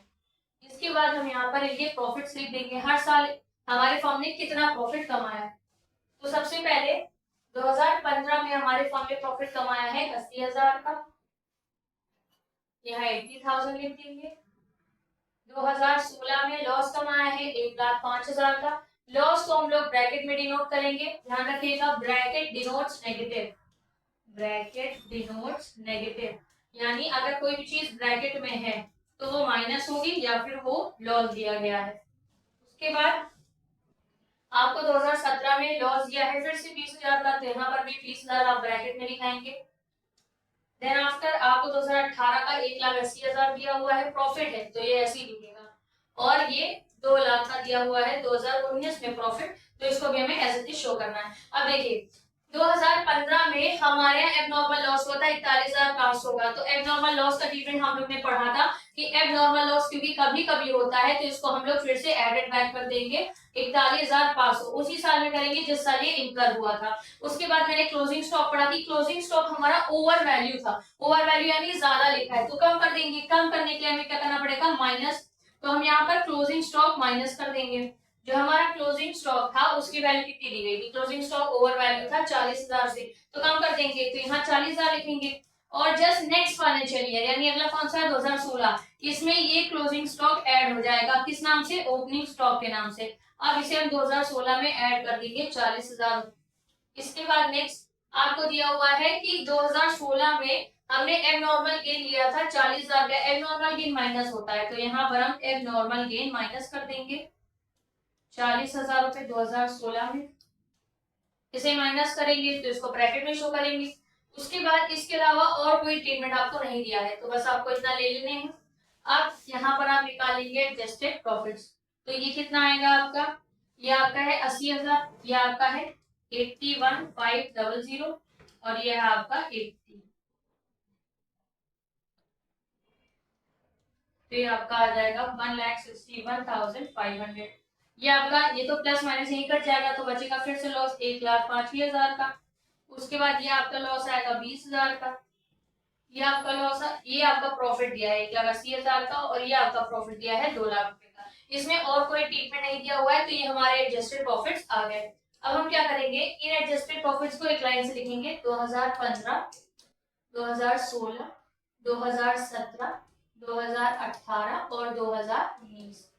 इसके बाद हम यहाँ पर ये प्रॉफिट्स लिख देंगे, हर साल हमारे फर्म ने कितना प्रॉफिट कमाया है। तो सबसे पहले 2015 में हमारे फर्म ने प्रॉफिट कमाया है 80,000 का, यहाँ 80,000 लिख देंगे। 2016 में लॉस कमाया है 1,05,000 का। लॉस को हम लोग ब्रैकेट में डिनोट करेंगे, ध्यान रखिएगा, bracket denotes negative, bracket denotes negative, यानी अगर कोई भी चीज ब्रैकेट में है तो वो माइनस होगी या फिर वो लॉस दिया गया है। उसके बाद आपको 2017 में लॉस दिया है फिर से 20,000 का, तो यहाँ पर भी 20,000 आप ब्रैकेट में लिखाएंगे। देन आफ्टर आपको 2018 का 1,80,000 दिया हुआ है, प्रॉफिट है तो ये ऐसे ही लिखेगा, और ये 2 लाख का दिया हुआ है 2019 में प्रॉफिट, तो इसको भी हमें ऐसे ही शो करना है। अब देखिए 2015 में हमारे यहाँ एबनॉर्मल लॉस हुआ था 41,500 का। तो एबनॉर्मल लॉस का ट्रीटमेंट हम लोग ने पढ़ा था कि एबनॉर्मल लॉस क्योंकि कभी कभी होता है तो इसको हम लोग फिर से एडेड बैक कर देंगे 41,500 उसी साल में करेंगे जिस साल ये इनकर हुआ था। उसके बाद मैंने क्लोजिंग स्टॉक पढ़ा कि क्लोजिंग स्टॉक हमारा ओवर वैल्यू था, ओवर वैल्यू यानी ज्यादा लिखा है तो कम कर देंगे। कम करने के लिए हमें क्या करना पड़ेगा? माइनस। तो हम यहाँ पर क्लोजिंग स्टॉक माइनस कर देंगे। जो हमारा क्लोजिंग स्टॉक था उसकी वैल्यू कितनी दी गई थी? क्लोजिंग स्टॉक ओवर वैल्यू था 40,000 से, तो कम कर देंगे, तो यहाँ 40,000 लिखेंगे। और जस्ट नेक्स्ट फाइनेंशियल ईयर यानी अगला कौन सा है? 2016, इसमें ये क्लोजिंग स्टॉक ऐड हो जाएगा, किस नाम से? ओपनिंग स्टॉक के नाम से। अब इसे हम 2016 में ऐड कर देंगे 40,000। इसके बाद नेक्स्ट आपको दिया हुआ है कि 2016 में हमने एबनॉर्मल गेन लिया था 40,000 का, एबनॉर्मल गेन माइनस होता है, तो यहाँ पर हम एबनॉर्मल गेन माइनस कर देंगे 40,000 रुपए 2016 में। इसे माइनस करेंगे तो इसको ब्रैकेट में शो करेंगे। उसके बाद इसके अलावा और कोई ट्रीटमेंट आपको नहीं दिया है, तो बस आपको इतना ले लेने हैं। अब यहाँ पर आप निकालेंगे एडजस्टेड प्रॉफिट्स, तो ये कितना आएगा आपका? ये आपका है 80,000, ये आपका है 81,500 और ये है आपका 80, तो ये आपका आ जाएगा 1,61,500। ये आपका, ये तो प्लस माइनस यही कट जाएगा तो बचेगा फिर से लॉस 1,05,000 का। उसके बाद ये आपका लॉस आएगा 20,000 का, ये आपका लॉस, ये आपका प्रॉफिट दिया है 1,80,000 का, और ये आपका प्रॉफिट दिया है 2 लाख रुपए का। इसमें और कोई ट्रीटमेंट नहीं दिया हुआ है, तो ये हमारे एडजस्टेड प्रॉफिट्स आ गए। अब हम क्या करेंगे, इन एडजस्टेड प्रॉफिट्स को एक लाइन से लिखेंगे, 2015, 2016, 2017, 2018 और 2019।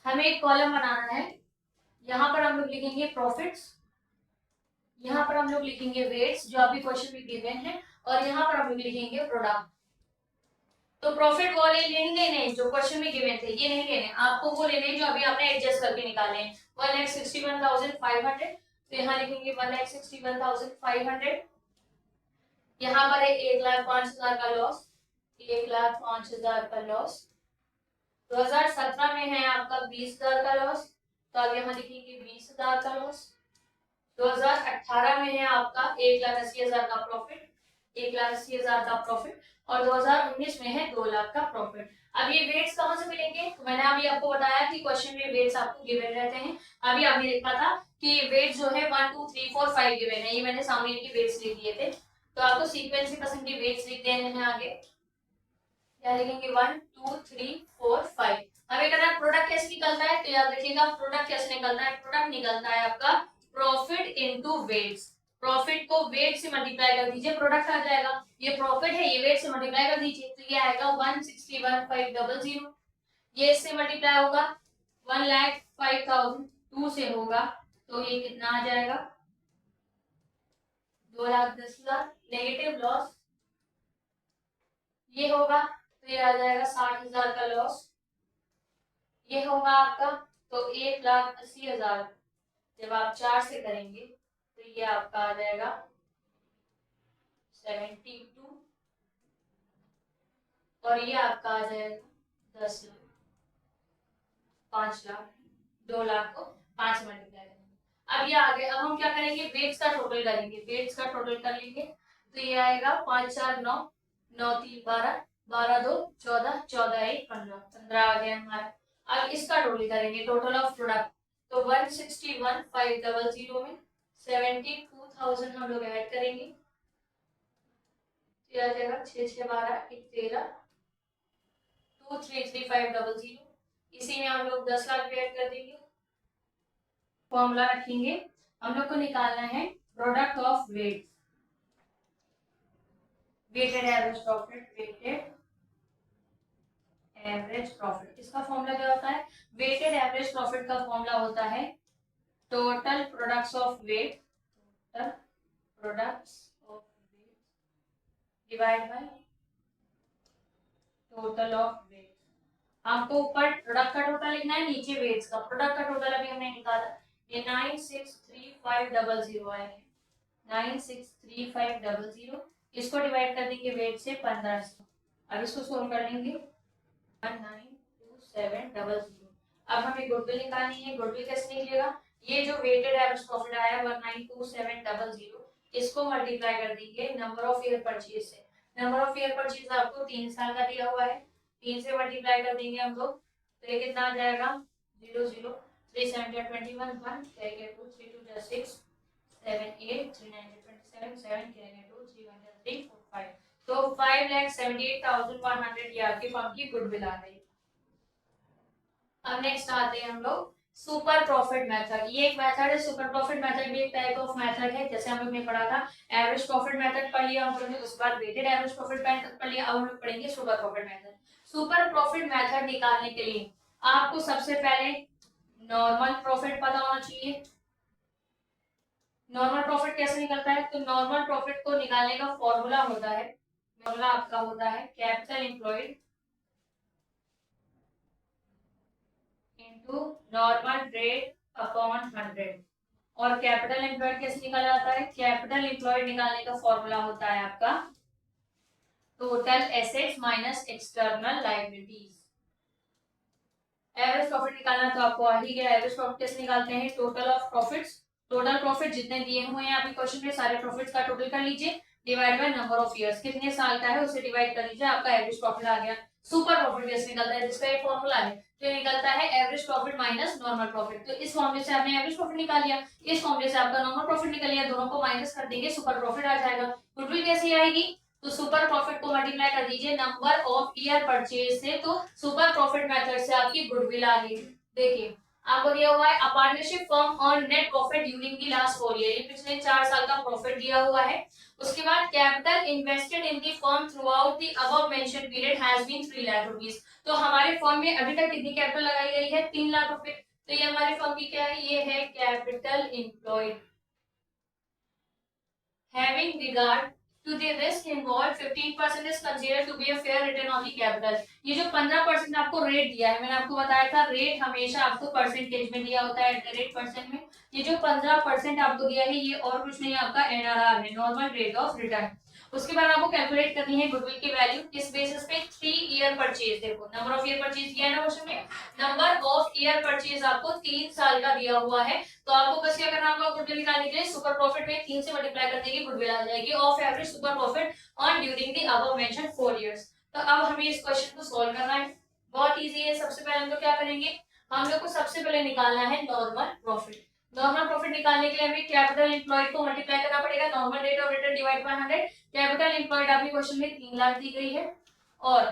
हमें एक कॉलम बनाना है, यहाँ पर हम लोग लिखेंगे प्रॉफिट्स, यहाँ पर हम लोग लिखेंगे वेट्स जो अभी क्वेश्चन में गिवन है, और यहाँ पर हम लोग लिखेंगे प्रोडक्ट। तो प्रॉफिट वो लेंगे नहीं जो क्वेश्चन में गिवन थे, ये नहीं लेने, आपको वो लेने जो अभी आपने एडजस्ट करके निकाले हैं। 1,61,500, तो यहाँ लिखेंगे 1,61,500। यहाँ पर है 1,05,000 का लॉस, 1,05,000 का लॉस। 2017 में है आपका 20,000 का लॉस, तो अब यहाँ लिखेंगे 20,000 का लॉस। 2018 में है आपका 1,80,000 का प्रॉफिट, 1,80,000 का प्रॉफिट, और 2019 में है 2 लाख का प्रॉफिट। अब ये वेट्स कहाँ से मिलेंगे, तो मैंने अभी आपको बताया कि क्वेश्चन में वेट्स आपको गिवन रहते हैं। अभी आपने देखा था कि वेट जो है 1 2 3 4 5 गिवन है, ये मैंने सामने इनके वेट्स लिख दिए थे। तो आपको सीक्वेंस की पसंद की वेट्स लिख देने हैं आगे, क्या लिखेंगे 1 2 3 4 5। हमें कहना है प्रोडक्ट कैसे निकलता है, तो याद रखिएगा प्रोडक्ट कैसे निकलता है, प्रोडक्ट निकलता है आपका प्रॉफिट इनटू वेट्स। प्रॉफिट को वेट से मल्टीप्लाई कर दीजिए, प्रोडक्ट आ जाएगा। ये प्रॉफिट है, ये वेट से मल्टीप्लाई कर दीजिए, तो ये आएगा 161,500। ये इससे मल्टीप्लाई होगा 1,05,000, 2 से होगा, तो ये कितना आ जाएगा 2,10,000। नेगेटिव लॉस ये होगा, तो ये आ जाएगा 60,000 का लॉस। ये होगा आपका, तो 1,80,000 जब आप 4 से करेंगे तो ये आपका आ जाएगा 72, और ये आपका आ जाएगा 10 लाख, 5 लाख, 2 लाख को 5 मल्टीप्लाई करेंगे। अब ये आ गए, अब हम क्या करेंगे, वेट्स का टोटल करेंगे, वेट्स का टोटल कर लेंगे, तो ये आएगा 5 4 9, 9 3 12, 12 2 14, 14 1 15, 15 आ गया हमारा। अब इसका टोटल करेंगे, टोटल ऑफ प्रोडक्ट, तो 161,500 में 72,000 हम लोग ऐड करेंगे, तो आ जाएगा 6 6 12 1 13, 233,500। इसी में हम लोग 10 लाख ऐड कर देंगे। फॉर्मूला रखेंगे, हम लोग को निकालना है product of weight, weighted average profit, weighted average profit. इसका फॉर्मूला क्या होता है, वेटेड एवरेज प्रॉफिट का फॉर्मूला होता है total products of weight, total products of weight divide by total of weight. आपको ऊपर प्रोडक्ट का टोटल लिखना है, नीचे वेट्स का। प्रोडक्ट का टोटल अभी हमने निकाला, ये 963,500 आए हैं, 963,500। इसको डिवाइड कर देंगे वेट से 1500। अब इसको सोल्व कर लेंगे, 192700। अब हमें गुडविल निकालनी है, गुडविल कैसे निकलेगा, ये जो वेटेड एवरेज प्रॉफिट आया 192700, इसको मल्टीप्लाई कर देंगे नंबर ऑफ ईयर परचेज से। नंबर ऑफ ईयर परचेज आपको 3 साल का दिया हुआ है, 3 से मल्टीप्लाई कर देंगे हम लोग, तो ये कितना आ जाएगा 0 0 3 7 21 1 2 3 2 6 7 8 3 9 27 7 2 3 1 3 4 5, तो 5,78,100 ये आपकी फर्म की गुडविल आ गई। अब नेक्स्ट आते हैं हम लोग सुपर प्रॉफिट मेथड। ये एक मेथड है, सुपर प्रॉफिट मेथड भी एक टाइप ऑफ मेथड है। जैसे हम लोग ने पढ़ा था एवरेज प्रॉफिट मेथड पढ़ लिया हम लोग ने, उसके बाद वेटेड एवरेज प्रॉफिट मेथड पढ़ लिया, अब हम लोग पढ़ेंगे super profit method. Super profit method निकालने के लिए आपको सबसे पहले नॉर्मल प्रॉफिट पता होना चाहिए। नॉर्मल प्रॉफिट कैसे निकलता है, तो नॉर्मल प्रॉफिट को निकालने का फॉर्मूला होता है, फॉर्मूला आपका होता है capital employed into normal rate upon 100। और कैपिटल एम्प्लॉयड कैसे निकाला जाता है, कैपिटल एम्प्लॉयड निकालने का फॉर्मूला होता है आपका total assets minus external liabilities. Average profit निकालना तो आपको आ ही गया। एवरेज प्रॉफिट कैसे निकालते हैं, total of profits, total profit जितने दिए हुए हैं अभी क्वेश्चन में सारे प्रॉफिट्स का टोटल कर लीजिए, divide by number of years, कितने साल का है उसे डिवाइड कर लीजिए, आपका एवरेज प्रॉफिट आ गया। सुपर प्रॉफिट कैसे निकलता है, जिसका एक फॉर्मूला है, तो ये निकलता है average profit minus normal profit. तो इस फॉर्मूले से आपने एवरेज प्रॉफिट निकाल लिया, इस फॉर्मूले से आपका नॉर्मल प्रॉफिट निकल लिया, दोनों को माइनस कर देंगे, सुपर प्रॉफिट आ जाएगा। गुडविल कैसे आएगी, तो सुपर प्रॉफिट को मल्टीप्लाई कर दीजिए नंबर ऑफ ईयर परचेज से, तो सुपर प्रॉफिट मेथड से आपकी गुडविल आ गई। देखिए आपको दिया हुआ है, a partnership firm earn net profit during the last 4 year, ये पिछले 4 साल का प्रॉफिट दिया हुआ है। उसके बाद capital invested in the firm throughout the above mentioned period has been 3 lakh rupees. तो हमारे फर्म में अभी तक कितनी कैपिटल लगाई गई है, 3 लाख रुपए। तो ये हमारे फर्म की क्या है, ये है capital employed. Having regard to the risk involved, 15% is considered to be a fair return on the capital। ये जो 15% आपको रेट दिया है, मैंने आपको बताया था रेट हमेशा आपको परसेंटेज में दिया होता है, रेट परसेंट में। ये जो 15% आपको दिया है, ये और कुछ नहीं, आपका एनआरआर है, नॉर्मल रेट ऑफ रिटर्न। उसके बाद आपको कैलकुलेट करनी है गुडविल की वैल्यू, किस बेसिस पे, 3 ईयर परचेज। देखो नंबर ऑफ ईयर परचेज दिया है ना क्वेश्चन में, नंबर ऑफ ईयर परचेज आपको 3 साल का दिया हुआ है। तो आपको बस क्या करना होगा, गुडविल निकालने के लिए सुपर प्रॉफिट में 3 से मल्टीप्लाई कर देंगे, गुडविल आ जाएगी of average super profit on during the above mentioned 4 years. तो अब हमें इस क्वेश्चन को सॉल्व करना है, बहुत इजी है। सबसे पहले हम लोग क्या करेंगे, हम लोग को सबसे पहले निकालना है नॉर्मल प्रॉफिट। नॉर्मल प्रॉफिट निकालने के लिए हमें कैपिटल एम्प्लॉयड को मल्टीप्लाई करना पड़ेगा, normal rate of return divide by 100। Capital employed आपके क्वेश्चन में 3 लाख दी गई है, और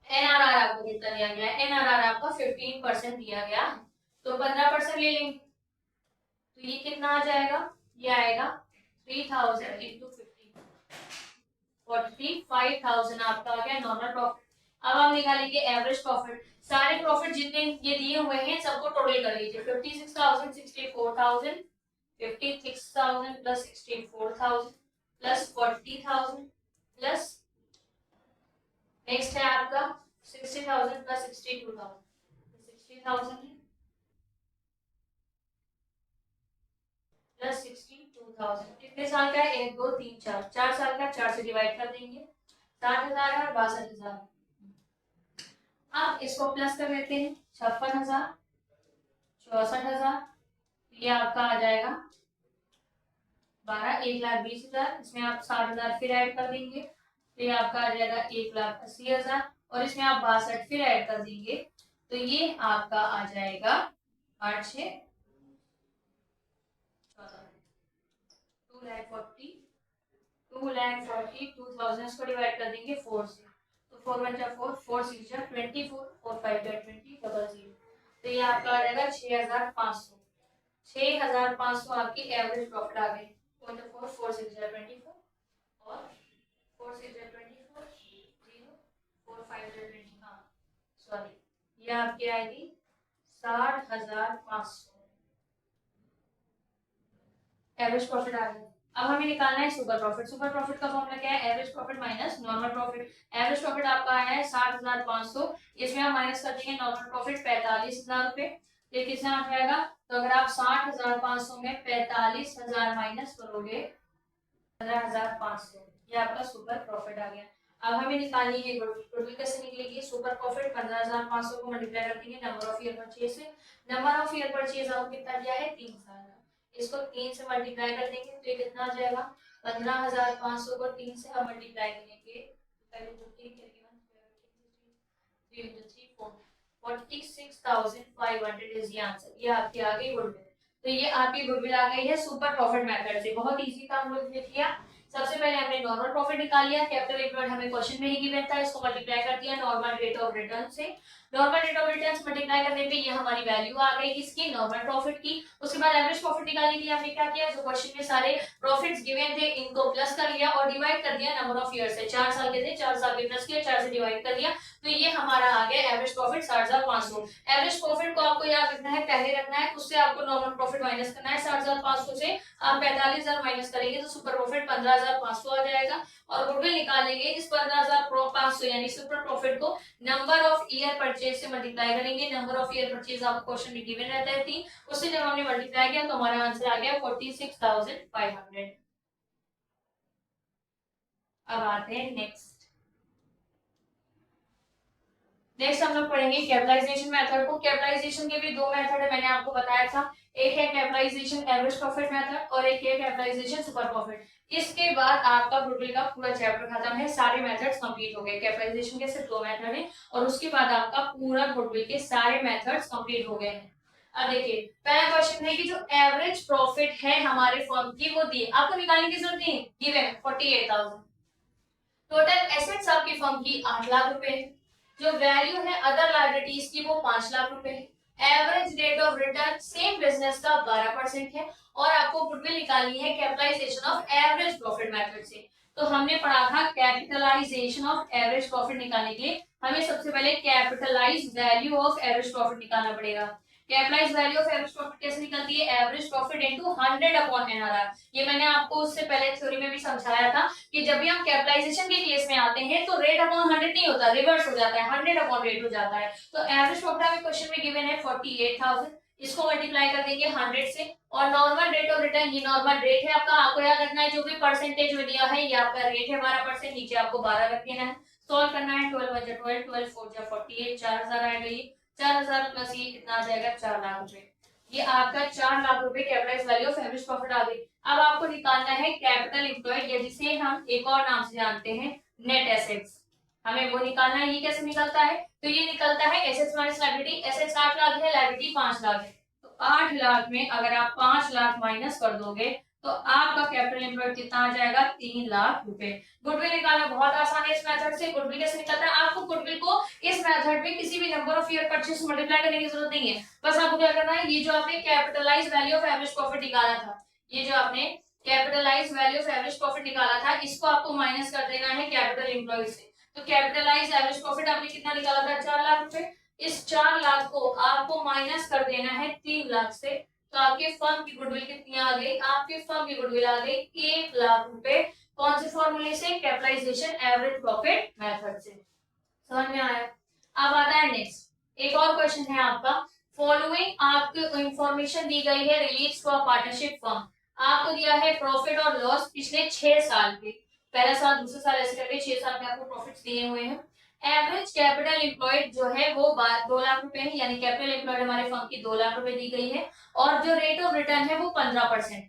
एनआरआर आपको कितना दिया गया है, एनआरआर आपका 15% दिया गया है। तो 15% ले लेंगे, तो ये कितना आ जाएगा, ये आएगा 3000 इंटू 50, 45,000 आपका आ गया नॉर्मल प्रॉफिट। अब हम निकालेंगे एवरेज प्रॉफिट, सारे प्रॉफिट जितने ये दिए हुए हैं सबको टोटल कर लीजिए, 56,000, 64,000, 56,000 प्लस 64,000 प्लस 40,000 प्लस नेक्स्ट है आपका 60,000 प्लस 62,000, 60,000 प्लस 62,000 कितने साल का है, 1 2 3 4, 4 साल का, 4 से डिवाइड कर देंगे, 60,000 है और 62,000। अब इसको प्लस कर लेते हैं, 56,000, 64,000, ये आपका आ जाएगा 12, 1,20,000, इसमें आप 60,000 फिर ऐड कर देंगे, तो ये आपका आ जाएगा 1,80,000, और इसमें आप 62 फिर ऐड कर देंगे, तो ये आपका आ जाएगा 8 6 2,42,000, इसको डिवाइड कर देंगे 4 से, तो 4 1 जा 4, 4 6 जा 24, 4 5 जा 20, 00, तो ये आपका आ जाएगा 6,500। 6,500 आपकी एवरेज प्रॉफिट आ गई। 4 4 6 जा 24 और 4 6 जा 24, 0 4 5 जा 20, हाँ सॉरी, ये आपकी आएगी 60,500 एवरेज प्रॉफिट आ गई। अब हमें निकालना है सुपर प्रॉफिट। सुपर प्रॉफिट का फॉर्मूला क्या है, average profit minus normal profit. Average profit आपका आया है 60,500, इसमें हम माइनस कर देंगे नॉर्मल प्रॉफिट 45,000 रुपए, ये कितना आ जाएगा, तो अगर आप 60,500 में 45,000 माइनस करोगे 15,500, ये आपका सुपर प्रॉफिट आ गया। अब हमें निकालनी है गुडविल। गुडविल कैसे निकलेगी, सुपर प्रॉफिट 15,500 को मल्टीप्लाई कर देंगे नंबर ऑफ ईयर परचेज से। नंबर ऑफ ईयर परचेज आपको कितना दिया है, 3 साल का, इसको 3 से मल्टीप्लाई कर देंगे, तो ये कितना आ जाएगा, 15,500 को 3 से हम मल्टीप्लाई करेंगे, पहले 3 करके 3 into 3 4, 46,500 इज द आंसर। ये आपकी आ गई गुडविल। तो ये आपकी गुडविल आ गई है सुपर प्रॉफिट मेथड से, बहुत इजी था, हम लोग ने किया। सबसे पहले हमने नॉर्मल प्रॉफिट निकाल लिया, कैपिटल एम्प्लॉयड हमें क्वेश्चन में ही गिवन था, इसको मल्टीप्लाई कर दिया नॉर्मल रेट ऑफ रिटर्न से। Normal rate of return multiply करने पे ये हमारी वैल्यू आ गई किसकी, नॉर्मल प्रॉफिट की। उसके बाद एवरेज प्रॉफिट निकालने के लिए हमने क्या किया, जो क्वेश्चन में सारे प्रॉफिट्स गिवन थे इनको प्लस कर लिया और डिवाइड कर दिया नंबर ऑफ ईयर से। 4 साल के थे, 4 साल के प्लस किया, 4 से डिवाइड कर दिया, तो ये हमारा आ गया एवरेज प्रॉफिट 60,500। एवरेज प्रॉफिट को आपको याद रखना है, पहले रखना है, उससे आपको नॉर्मल प्रॉफिट माइनस करना है। 60,500 से आप 45,000 माइनस करेंगे तो सुपर प्रॉफिट 15,500 आ जाएगा, और गुडविल निकालेंगे इस 15,500 यानी सुपर प्रॉफिट को नंबर ऑफ ईयर परचेज से मल्टीप्लाई करेंगे। नंबर ऑफ ईयर परचेज आपको क्वेश्चन में गिवन रहता है 3, उससे जब हमने मल्टीप्लाई किया तो हमारा आंसर आ गया 46,500। अब आते हैं नेक्स्ट हम लोग पढ़ेंगे कैपिटलाइजेशन मेथड को। कैपिटलाइजेशन के भी 2 मेथड है, मैंने आपको बताया था, एक है कैपिटलाइजेशन एवरेज प्रॉफिट मेथड और एक है कैपिटलाइजेशन सुपर प्रॉफिट। इसके बाद आपका गुडविल का पूरा चैप्टर खत्म है, सारे मेथड्स कंप्लीट हो गए। कैपिटलाइजेशन के सिर्फ 2 मेथड है और उसके बाद आपका पूरा गुडविल के सारे मेथड्स कंप्लीट हो गए हैं। अब देखिए पहला क्वेश्चन है कि जो एवरेज प्रॉफिट है हमारे फर्म की वो दी, आपको निकालने की जरूरत नहीं, गिवन 48,000। टोटल एसेट्स आपकी फर्म की 8 लाख रुपए है। जो वैल्यू है अदर लायबिलिटीज की वो 5 लाख रुपए है। Average rate of return same business का 12% है और आपको गुडविल निकालनी है capitalization of average profit method से। तो हमने पढ़ा था कैपिटलाइजेशन ऑफ एवरेज प्रॉफिट निकालने के लिए हमें सबसे पहले capitalize value of average profit निकालना पड़ेगा। Capitalize value of average profit कैसे निकलती है, average profit into 100 upon NRR. ये मैंने आपको उससे पहले थ्योरी में भी समझाया था कि जब भी हम कैपिटलाइजेशन के केस में आते हैं तो रेट अपॉन 100 नहीं होता, रिवर्स हो जाता है, 100 अपॉन रेट हो जाता है। तो एवरेज प्रॉफिट हमें क्वेश्चन में गिवन है 48,000, इसको मल्टीप्लाई कर देंगे 100 से और नॉर्मल रेट ऑफ रिटर्न, ये नॉर्मल रेट है आपका, आपको याद रखना है जो भी परसेंटेज में दिया है ये आपका रेट है 12%, नीचे आपको 12 रख देना है। सॉल्व करना है 12 बजे 12 12 4 जा 48, 4000 आएगा, ये 4000 प्लस ये कितना आ जाएगा 4 लाख रुपए। ये आपका 4 लाख रुपए capitalise value of average profit आ गई। अब आपको निकालना है कैपिटल एम्प्लॉयड या जिसे हम एक और नाम से जानते हैं नेट एसेट्स, हमें वो निकालना है। ये कैसे निकलता है, तो ये निकलता है assets minus liability. Assets 8 lakh है, लायबिलिटी 5 लाख है, तो 8 लाख में अगर आप 5 लाख माइनस कर दोगे तो आपका कैपिटल एम्प्लॉयड कितना आ जाएगा 3 लाख रुपए। गुडविल निकालना बहुत आसान है इस मेथड से। गुडविल कैसे निकलता है, आपको गुडविल को इस मेथड में किसी भी number of year purchase multiply करने की जरूरत नहीं है, बस आपको क्या करना है, ये जो आपने capitalize value of average profit निकाला था, ये जो आपने capitalize value of average profit निकाला था, इसको आपको माइनस कर देना है कैपिटल एम्प्लॉयड से। तो कैपिटलाइज एवरेज प्रॉफिट आपने कितना निकाला था 4 लाख रुपए, इस 4 लाख को आपको माइनस कर देना है 3 लाख से, तो आपके फर्म की गुडविल कितनी आ गई, आपके फर्म की गुडविल आ गई 1 लाख रुपए। कौन से फॉर्मूले से, कैपिटलाइजेशन एवरेज प्रॉफिट मेथड से। समझ में आया। अब आता है नेक्स्ट एक और क्वेश्चन है आपका, फॉलोइंग आपको इंफॉर्मेशन दी गई है रिलीज फॉर पार्टनरशिप फर्म, आपको दिया है प्रॉफिट और लॉस पिछले 6 साल के, पहला साल दूसरा साल ऐसे करके 6 साल में आपको प्रॉफिट्स दिए हुए हैं। एवरेज कैपिटल एम्प्लॉयड जो है वो 2 लाख रुपए है, यानी कैपिटल एम्प्लॉयड हमारे फर्म की 2 लाख रुपए दी गई है और जो रेट ऑफ रिटर्न है वो 15%।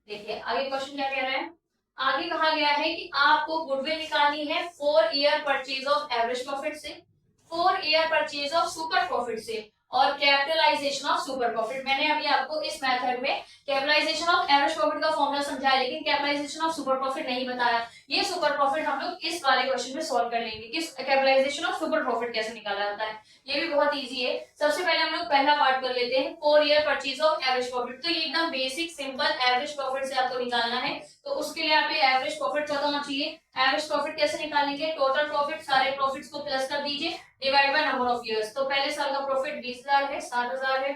देखिए आगे क्वेश्चन क्या कह रहा है, आगे कहा गया है कि आपको गुडविल निकालनी है 4 year purchase of average profit से, 4 year purchase of super profit से और कैपिटलाइजेशन ऑफ सुपर प्रॉफिट। मैंने अभी आपको इस मेथड में कैपिटलाइजेशन ऑफ एवरेज प्रॉफिट का फॉर्मूला समझाया लेकिन कैपिटलाइजेशन ऑफ सुपर प्रॉफिट नहीं बताया। ये सुपर प्रॉफिट हम लोग इस वाले क्वेश्चन में सॉल्व कर लेंगे कि कैपिटलाइजेशन ऑफ सुपर प्रॉफिट कैसे निकाला जाता है, ये भी बहुत इजी है। सबसे पहले हम लोग पहला पार्ट कर लेते हैं 4 year purchase of average profit. तो ये एकदम बेसिक सिंपल एवरेज प्रॉफिट से आपको निकालना है, तो उसके लिए आप एवरेज प्रॉफिट पता होना चाहिए। एवरेज प्रॉफिट कैसे निकालेंगे, टोटल प्रॉफिट सारे प्रॉफिट्स को प्लस कर दीजिए divide by number of years. तो पहले साल का प्रॉफिट 20,000 है, 60,000 है,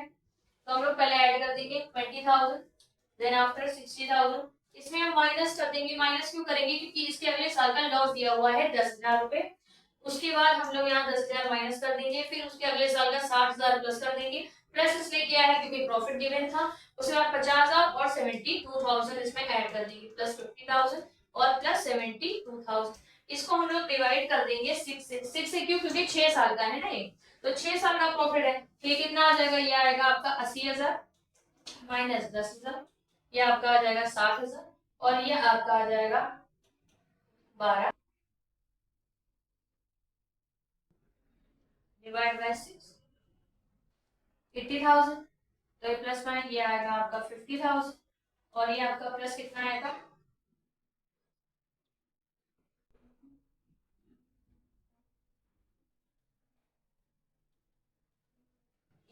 तो हम लोग पहले ऐड कर देंगे 20,000, देन आफ्टर 60,000, इसमें हम माइनस कर देंगे। माइनस क्यों करेंगे, क्योंकि इसके अगले साल का लॉस दिया हुआ है 10,000 रुपए। उसके बाद हम लोग यहाँ 10,000 माइनस कर देंगे, फिर उसके अगले साल का 60,000 प्लस कर देंगे। प्लस इसलिए किया है क्योंकि प्रॉफिट गिवन था। उसके बाद 50,000 और 72,000 इसमें ऐड कर देंगे, प्लस 50,000 और प्लस 72,000। इसको हम लोग डिवाइड कर देंगे 6 से। 6 से क्यों, क्योंकि 6 साल का है ना ये, तो 6 साल का प्रॉफिट है। ये कितना आ जाएगा, ये आएगा आपका 80,000 माइनस 10,000, ये आपका आ जाएगा 60,000 और ये आपका आ जाएगा 12 डिवाइड बाय 6, 80,000। तो ये प्लस पॉइंट ये आएगा आपका 50,000 और ये आपका प्लस कितना आएगा,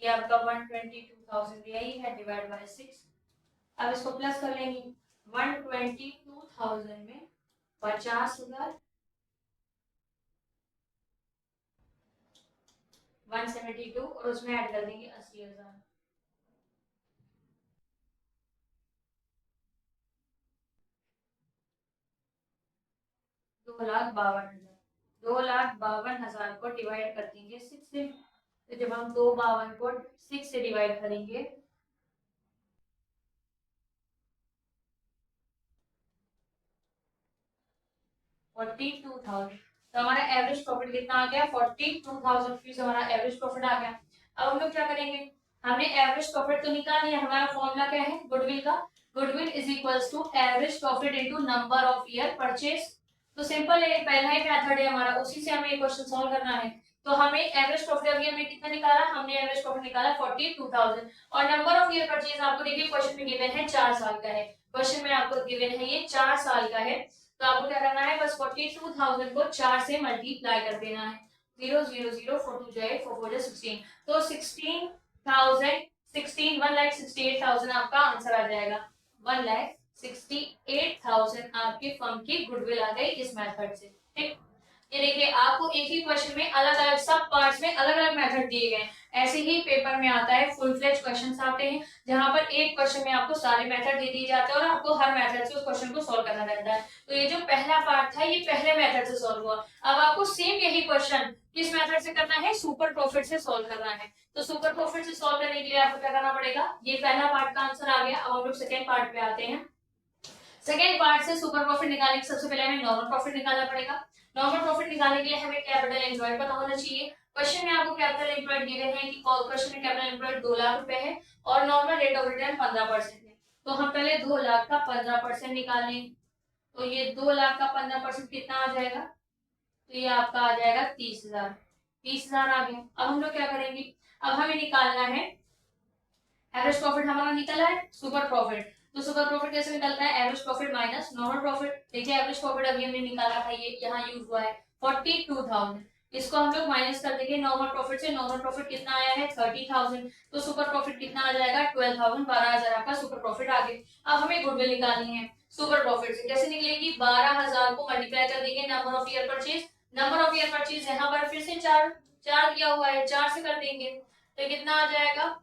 ये आपका 122,000 यही है डिवाइड बाय 6। अब इसको प्लस कर लेंगे, 122,000 में 50,000, 172 और उसमें ऐड कर देंगे 80,000। 2,52,000, 2,52,000 को डिवाइड कर देंगे 6 से। तो जब हम 2,52 को 6 से डिवाइड करेंगे 42,000, तो हमारा एवरेज प्रॉफिट कितना आ गया 42,000 रुपीज हमारा एवरेज प्रॉफिट आ गया। अब हम लोग क्या करेंगे, हमने एवरेज प्रॉफिट तो निकाल लिया, हमारा फॉर्मूला क्या है गुडविल का, goodwill is equals to average profit into number of year purchase. तो सिंपल है, पहला ही मेथड है हमारा, उसी से हमें क्वेश्चन सॉल्व करना है। तो हमें एवरेज प्रॉफिट अभी हमने कितना निकाला, हमने एवरेज प्रॉफिट निकाला 42,000 और नंबर ऑफ ईयर परचेज आपको देखिए क्वेश्चन में गिवन है 4 साल का है, क्वेश्चन में आपको गिवन है ये 4 साल का है। तो आपको क्या करना है, बस 42,000 को 4 से मल्टीप्लाई कर देना है, 0 0 0 4 2 8 4 4 16, तो 1,68,000 आपका आंसर आ जाएगा। 1,68,000 आपके फर्म की गुडविल आ गई इस मेथड से। ठीक, ये देखिए आपको एक ही क्वेश्चन में अलग अलग सब पार्ट्स में अलग अलग मेथड दिए गए। ऐसे ही पेपर में आता है फुल फ्लेज क्वेश्चंस आते हैं जहां पर एक क्वेश्चन में आपको सारे मेथड दे दिए जाते हैं और आपको हर मेथड से उस क्वेश्चन को सॉल्व करना रहता है। तो ये जो पहला पार्ट था ये पहले मेथड से सॉल्व हुआ। अब आपको सेम यही क्वेश्चन किस मेथड से करना है, सुपर प्रॉफिट से सॉल्व करना है। तो सुपर प्रॉफिट से सॉल्व करने के लिए आपको क्या करना पड़ेगा, ये पहला पार्ट का आंसर आ गया। अब हम लोग सेकेंड पार्ट पे आते हैं। सेकेंड पार्ट से सुपर प्रॉफिट निकालने के सबसे पहले हमें नॉर्मल प्रॉफिट निकालना पड़ेगा। नॉर्मल प्रॉफिट निकालने के लिए हमें कैपिटल एम्प्लॉयड पता होना चाहिए। क्वेश्चन में आपको कैपिटल एम्प्लॉयड गिवन है कि क्वेश्चन में कैपिटल एम्प्लॉयड 2 लाख रुपए है और नॉर्मल रेट ऑफ रिटर्न 15% है। तो हम पहले 2 लाख का 15% निकालें, तो ये 2 लाख का 15% कितना आ जाएगा, तो ये आपका आ जाएगा 30,000। 30,000 आ गया। अब हम लोग क्या करेंगे, अब हमें निकालना है एवरेज प्रॉफिट, हमारा निकला है सुपर प्रॉफिट। तो सुपर प्रॉफिट कैसे निकलता है, average profit minus normal profit. देखिए एवरेज प्रॉफिट अभी हमने निकाला था, ये यहाँ यूज हुआ है 42,000, इसको हम लोग माइनस कर देंगे नॉर्मल प्रॉफिट से। नॉर्मल प्रॉफिट कितना आया है 30,000, तो सुपर प्रॉफिट कितना आ जाएगा 12,000, 12,000 आपका सुपर प्रॉफिट आ गया। अब हमें गुडविल निकालनी है सुपर प्रॉफिट से, कैसे निकलेगी, 12,000 को मल्टीप्लाई कर देंगे number of year purchase. Number of year purchase यहाँ पर फिर से चार चार दिया हुआ है, 4 से कर देंगे तो कितना आ जाएगा,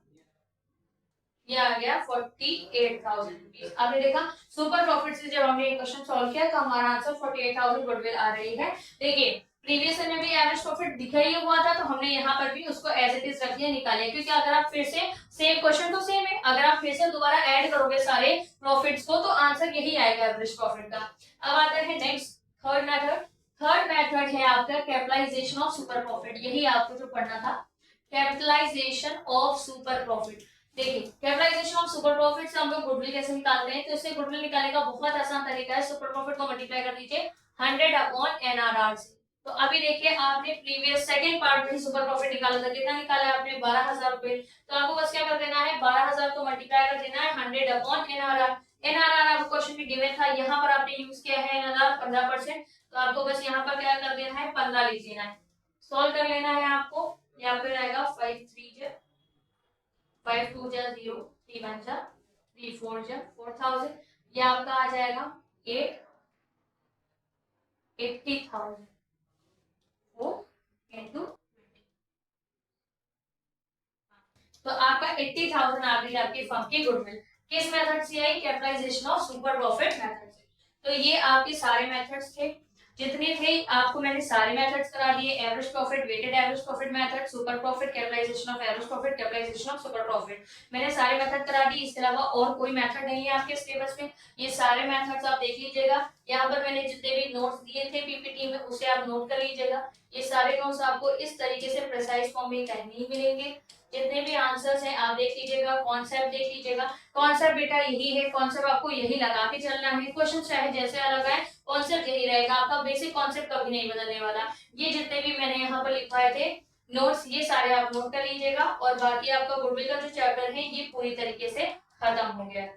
ये आ गया 48,000 रुपीज। आपने देखा सुपर प्रॉफिट से जब हमने क्वेश्चन सॉल्व किया तो हमारा आंसर 48,000 गुडविल आ रही है। देखिए प्रीवियस में भी एवरेज प्रॉफिट दिखा ही हुआ था, तो हमने यहाँ पर भी उसको एज इट इज रख दिया, निकालिए। क्योंकि अगर आप फिर से सेम क्वेश्चन तो सेम है, अगर आप फिर से दोबारा ऐड करोगे सारे प्रॉफिट्स को तो आंसर यही आएगा एवरेज प्रॉफिट का। अब आता है next third method. Third method है आपका कैपिटलाइजेशन ऑफ सुपर प्रॉफिट, यही आपको जो पढ़ना था, कैपिटलाइजेशन ऑफ सुपर प्रॉफिट। देखिए कैपिटलाइजेशन ऑफ सुपर प्रॉफिट से हम लोग गुडविल कैसे निकालते हैं, तो इससे गुडविल निकालने का बहुत आसान तरीका है, सुपर प्रॉफिट को मल्टीप्लाई कर दीजिए 100 अपॉन एनआरआर से। तो अभी देखिए आपने प्रीवियस सेकंड पार्ट में सुपर प्रॉफिट निकाला था, कितना निकाला है आपने 12,000 रुपए। तो आपको बस क्या कर देना है 12,000 को मल्टीप्लाई कर देना है 100 अपॉन एनआरआर। एनआरआर आपको क्वेश्चन में गिवन था, यहाँ पर आपने यूज किया है एनआरआर 15%, तो आपको बस यहाँ पर क्या कर देना है 15 लिख देना है, सॉल्व कर लेना है आपको। यहाँ पे रहेगा 5 3 5 2 जा 0 3 1 जा 3 4 जा 4,000, ये आपका आ जाएगा 80,000 into 20। तो आपका 80,000 आ गई आपकी फर्म की गुडविल। किस मेथड से आई, capitalisation of super profit method से। तो ये आपके सारे मेथड्स थे, जितने थे आपको मैंने सारे मेथड्स करा दिए, average profit, weighted average profit method, super profit, capitalization of average profit, capitalization of super profit, मैंने सारे मेथड करा दिए। इसके अलावा और कोई मेथड नहीं है आपके सिलेबस में, ये सारे मेथड्स आप देख लीजिएगा। यहाँ पर मैंने जितने भी नोट्स दिए थे पीपीटी में उसे आप नोट कर लीजिएगा। ये सारे नोट्स आपको इस तरीके से प्रिसाइज फॉर्म में कहीं नहीं मिलेंगे। जितने भी आंसर्स हैं आप देख लीजिएगा, कॉन्सेप्ट देख लीजिएगा। कॉन्सेप्ट बेटा यही है, कॉन्सेप्ट आपको यही लगा के चलना है, क्वेश्चन चाहे जैसे अलग आए कॉन्सेप्ट यही रहेगा, आपका बेसिक कॉन्सेप्ट कभी नहीं बदलने वाला। ये जितने भी मैंने यहाँ पर लिखवाए थे नोट्स, ये सारे आप नोट कर लीजिएगा और बाकी आपका गुडविल का जो चैप्टर है ये पूरी तरीके से खत्म हो गया।